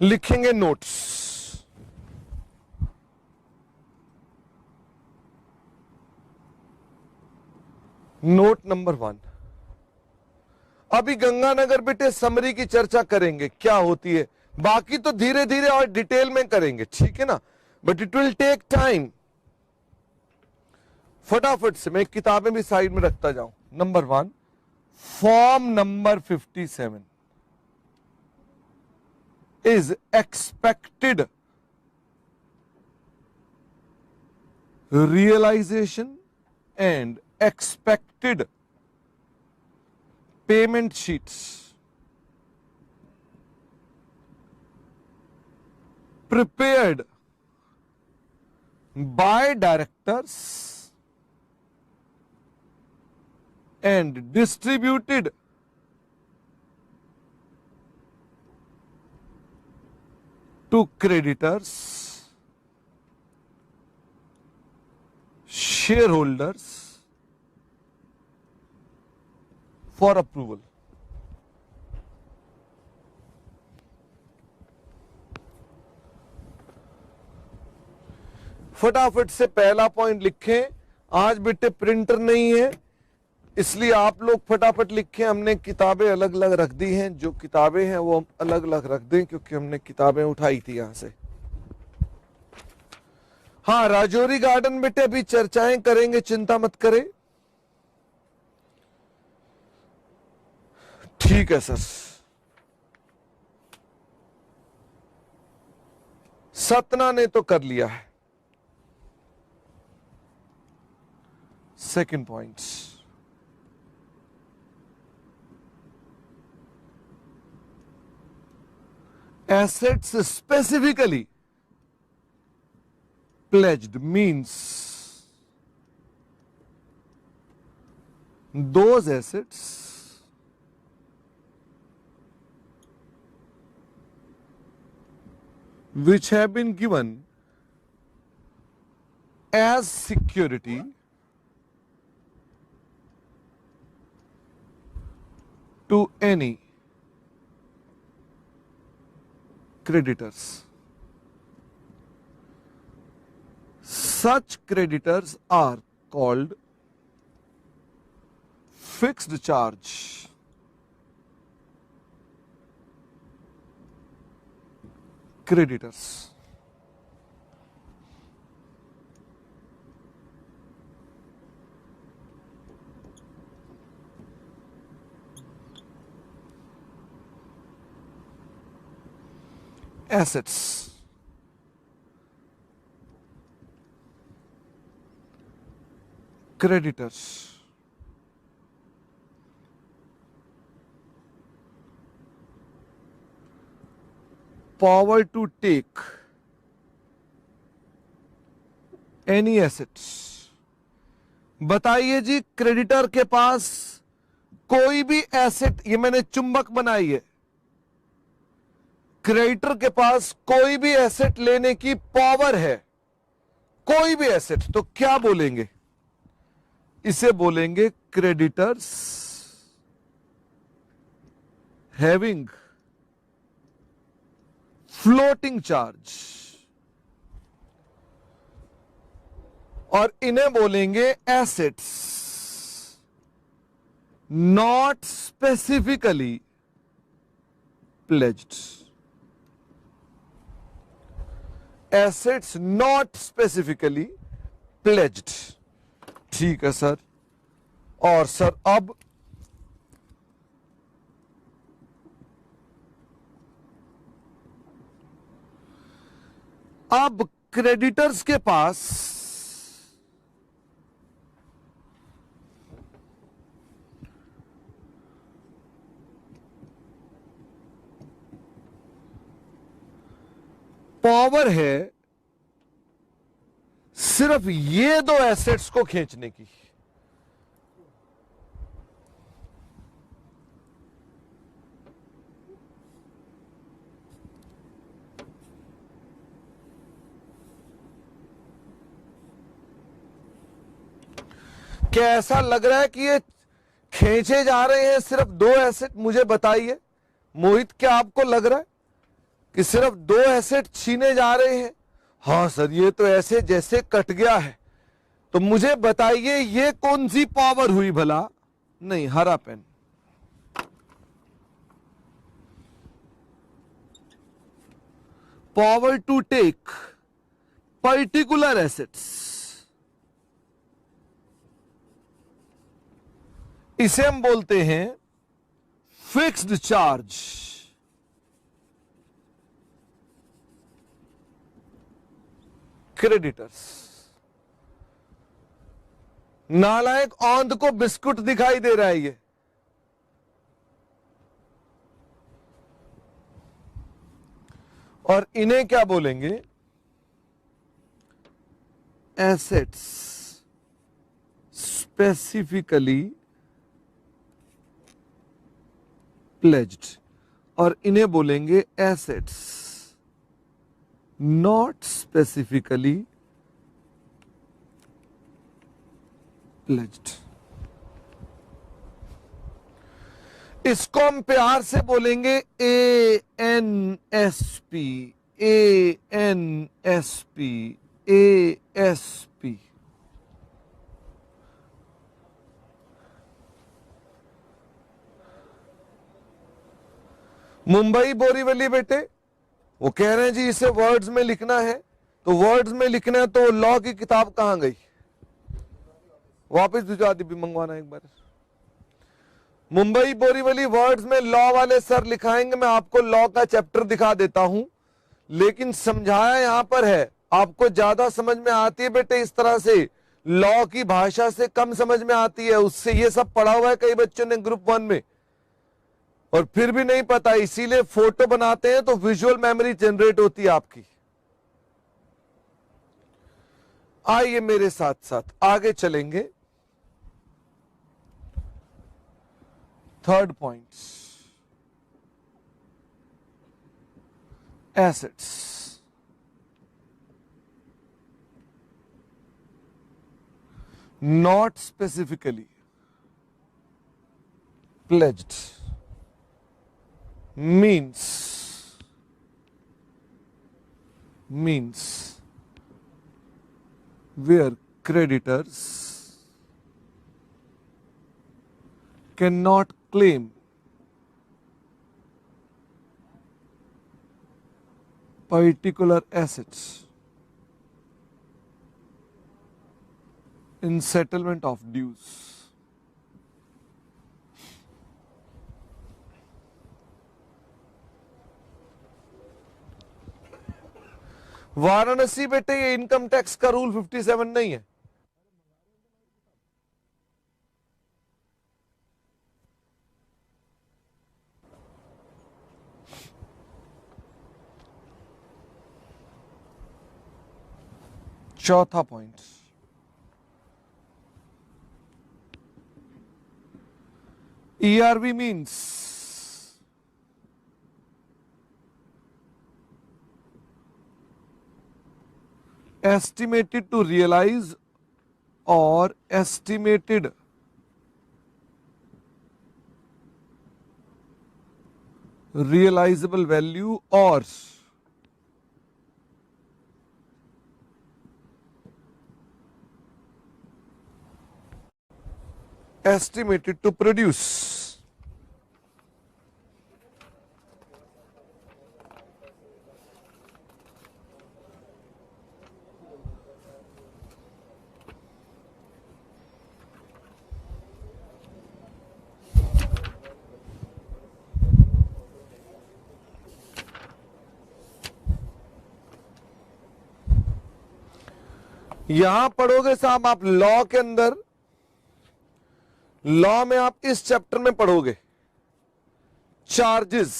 लिखेंगे नोट्स। नोट नंबर 1, अभी गंगानगर बेटे समरी की चर्चा करेंगे क्या होती है, बाकी तो धीरे धीरे और डिटेल में करेंगे, ठीक है ना, but it will take time. फटाफट से मैं किताबें भी साइड में रखता जाऊं। Number 1, form number 57 is expected realization and expected payment sheets prepared by directors and distributed to creditors, shareholders for approval. फटाफट से पहला पॉइंट लिखें। आज बेटे प्रिंटर नहीं है इसलिए आप लोग फटाफट लिखें। हमने किताबें अलग अलग रख दी हैं, जो किताबें हैं वो अलग अलग रख दें क्योंकि हमने किताबें उठाई थी यहां से। हाँ, राजौरी गार्डन बेटे अभी चर्चाएं करेंगे, चिंता मत करें। ठीक है सर। सतना ने तो कर लिया है। Second point, assets specifically pledged means those assets which have been given as security to any creditors. Such creditors are called fixed charge creditors. Assets. Creditors. Power to take any assets. बताइए जी, creditor के पास कोई भी asset, ये मैंने चुंबक बनाई है, creditor के पास कोई भी एसेट लेने की पावर है, कोई भी एसेट, तो क्या बोलेंगे? इसे बोलेंगे क्रेडिटर्स हैविंग फ्लोटिंग चार्ज, और इन्हें बोलेंगे assets not specifically pledged. Assets not specifically pledged. ठीक है सर। और सर अब क्रेडिटर्स के पास पावर है सिर्फ ये दो एसेट्स को खींचने की। क्या ऐसा लग रहा है कि ये खींचे जा रहे हैं सिर्फ दो एसेट? मुझे बताइए मोहित, क्या आपको लग रहा है कि सिर्फ दो एसेट छीने जा रहे हैं? हाँ सर, ये तो ऐसे जैसे कट गया है। तो मुझे बताइए ये कौन सी पावर हुई भला? नहीं, हरा pen. Power to take particular assets, इसे हम बोलते हैं फिक्स्ड चार्ज क्रेडिटर्स। नालायक औंध को बिस्कुट दिखाई दे रहा है ये। और इन्हें क्या बोलेंगे? एसेट्स स्पेसिफिकली प्लेज्ड, और इन्हें बोलेंगे एसेट्स नॉट स्पेसिफिकली प्लेज्ड। इसको हम प्यार से बोलेंगे ANSP, ANSP, ASP। Mumbai Borivali बेटे, वो कह रहे हैं जी इसे वर्ड्स में लिखना है, तो वर्ड्स में लिखना है तो लॉ की किताब कहां गई? वापस भिजवा दी भी, मंगवाना एक बार। मुंबई बोरीवली वर्ड्स में लॉ वाले सर लिखाएंगे, मैं आपको लॉ का चैप्टर दिखा देता हूं, लेकिन समझाया यहां पर है। आपको ज्यादा समझ में आती है बेटे इस तरह से, लॉ की भाषा से कम समझ में आती है। उससे ये सब पढ़ा हुआ है कई बच्चों ने ग्रुप 1 में, और फिर भी नहीं पता, इसीलिए फोटो बनाते हैं तो विजुअल मेमोरी जनरेट होती है आपकी। आइए मेरे साथ साथ आगे चलेंगे। Third point, assets. not specifically pledged means where creditors cannot claim particular assets in settlement of dues. Varanasi बेटे ये इनकम टैक्स का रूल 57 नहीं है। चौथा point, ERV means estimated to realize or estimated realizable value or estimated to produce. यहां पढ़ोगे साहब आप लॉ के अंदर, लॉ में आप इस चैप्टर में पढ़ोगे चार्जेस,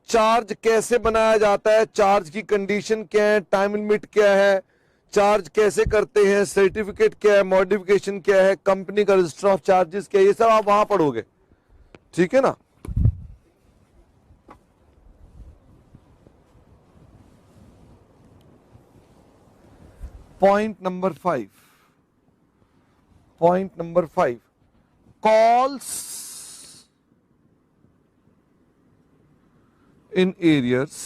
चार्ज कैसे बनाया जाता है, चार्ज की कंडीशन क्या है, टाइम लिमिट क्या है, चार्ज कैसे करते हैं, सर्टिफिकेट क्या है, मॉडिफिकेशन क्या है, कंपनी का रजिस्टर ऑफ चार्जेस क्या है, ये सब आप वहां पढ़ोगे, ठीक है ना। Point number 5. Point number 5. Calls in arrears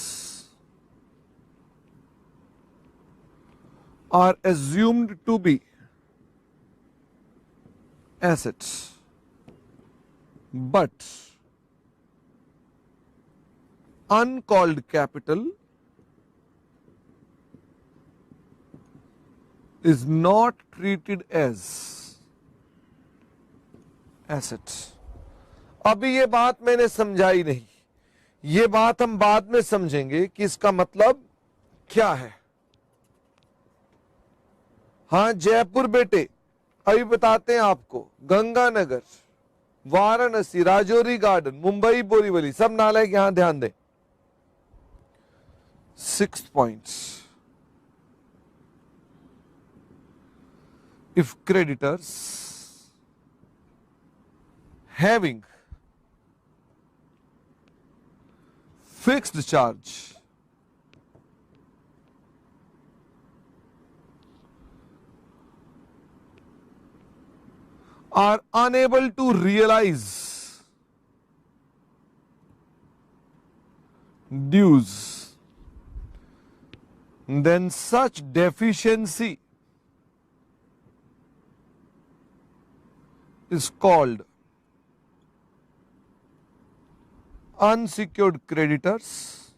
are assumed to be assets, but uncalled capital is not treated as assets. अभी ये बात मैंने समझाई नहीं, ये बात हम बाद में समझेंगे कि इसका मतलब क्या है। हाँ जयपुर बेटे अभी बताते हैं आपको, गंगानगर, वाराणसी, राजौरी गार्डन, मुंबई बोरीवली, सब नालायक यहां ध्यान दें। 6 points. If creditors having fixed charge are unable to realize dues, then such deficiency is called unsecured creditors,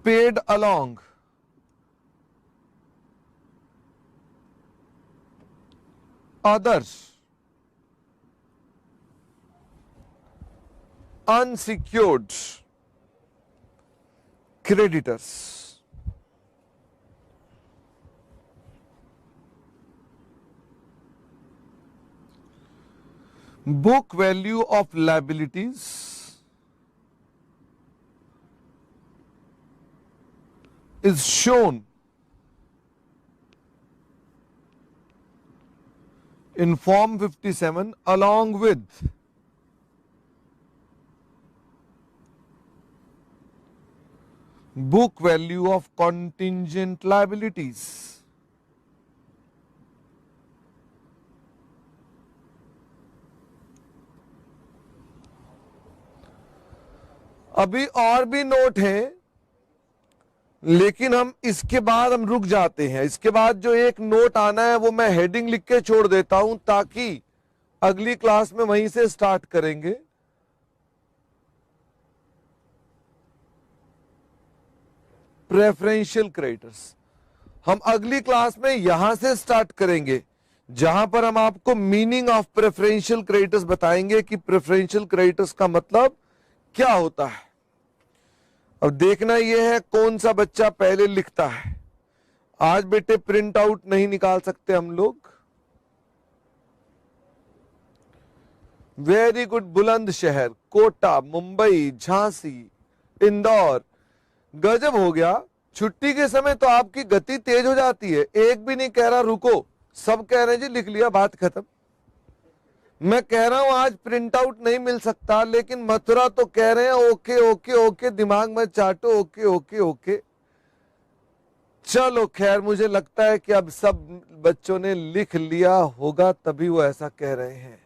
paid along other unsecured creditors. Book value of liabilities is shown in Form 57 along with book value of contingent liabilities. अभी और भी note हैं, लेकिन हम इसके बाद हम रुक जाते हैं। इसके बाद जो एक नोट आना है वो मैं हेडिंग लिख के छोड़ देता हूं, ताकि अगली क्लास में वहीं से स्टार्ट करेंगे। प्रेफरेंशियल क्रेडिटर्स हम अगली क्लास में यहां से स्टार्ट करेंगे, जहां पर हम आपको मीनिंग ऑफ प्रेफरेंशियल क्रेडिटर्स बताएंगे कि प्रेफरेंशियल क्रेडिटर्स का मतलब क्या होता है। अब देखना यह है कौन सा बच्चा पहले लिखता है। आज बेटे प्रिंट आउट नहीं निकाल सकते हम लोग। Very good. बुलंदशहर, कोटा, मुंबई, झांसी, इंदौर, गजब हो गया। छुट्टी के समय तो आपकी गति तेज हो जाती है, एक भी नहीं कह रहा रुको, सब कह रहे हैं जी लिख लिया, बात खत्म। मैं कह रहा हूं आज प्रिंट आउट नहीं मिल सकता, लेकिन मथुरा तो कह रहे हैं ओके ओके ओके, दिमाग में चाटो ओके ओके ओके। चलो खैर, मुझे लगता है कि अब सब बच्चों ने लिख लिया होगा, तभी वो ऐसा कह रहे हैं।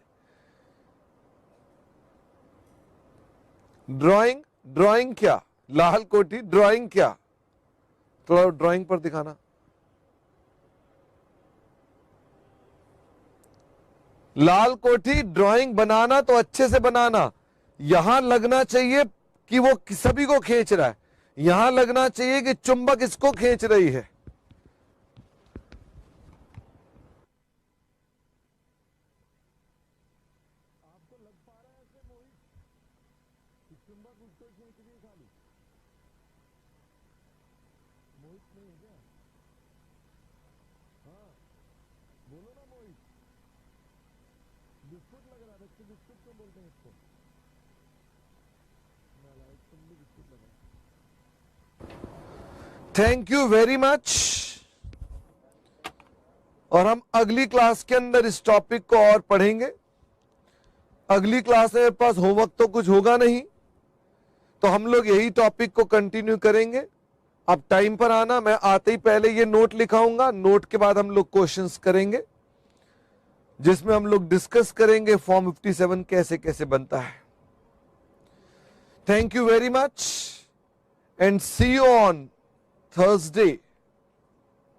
ड्राइंग, ड्राइंग क्या लाल कोठी, ड्राइंग क्या? थोड़ा ड्राइंग पर दिखाना। लाल कोठी, ड्राइंग बनाना तो अच्छे से बनाना। यहां लगना चाहिए कि वो सभी को खींच रहा है, यहां लगना चाहिए कि चुंबक इसको खींच रही है। आपको लग पा रहा है ऐसे मोहित कि चुंबक उसको खींच रही है खाली? मोहित नहीं है क्या? हाँ बोलो ना मोहित। बिस्कुट लग रहा है, बच्चे बिस्कुट क्यों बोलते हैं इसको? तुम भी बिस्कुट लगा। Thank you very much. और हम अगली क्लास के अंदर इस टॉपिक को और पढ़ेंगे। अगली क्लास में मेरे पास होमवर्क तो कुछ होगा नहीं, तो हम लोग यही टॉपिक को कंटिन्यू करेंगे। अब टाइम पर आना, मैं आते ही पहले ये नोट लिखाऊंगा, नोट के बाद हम लोग क्वेश्चंस करेंगे, जिसमें हम लोग डिस्कस करेंगे फॉर्म 57 कैसे कैसे बनता है। Thank you very much and see you on Thursday.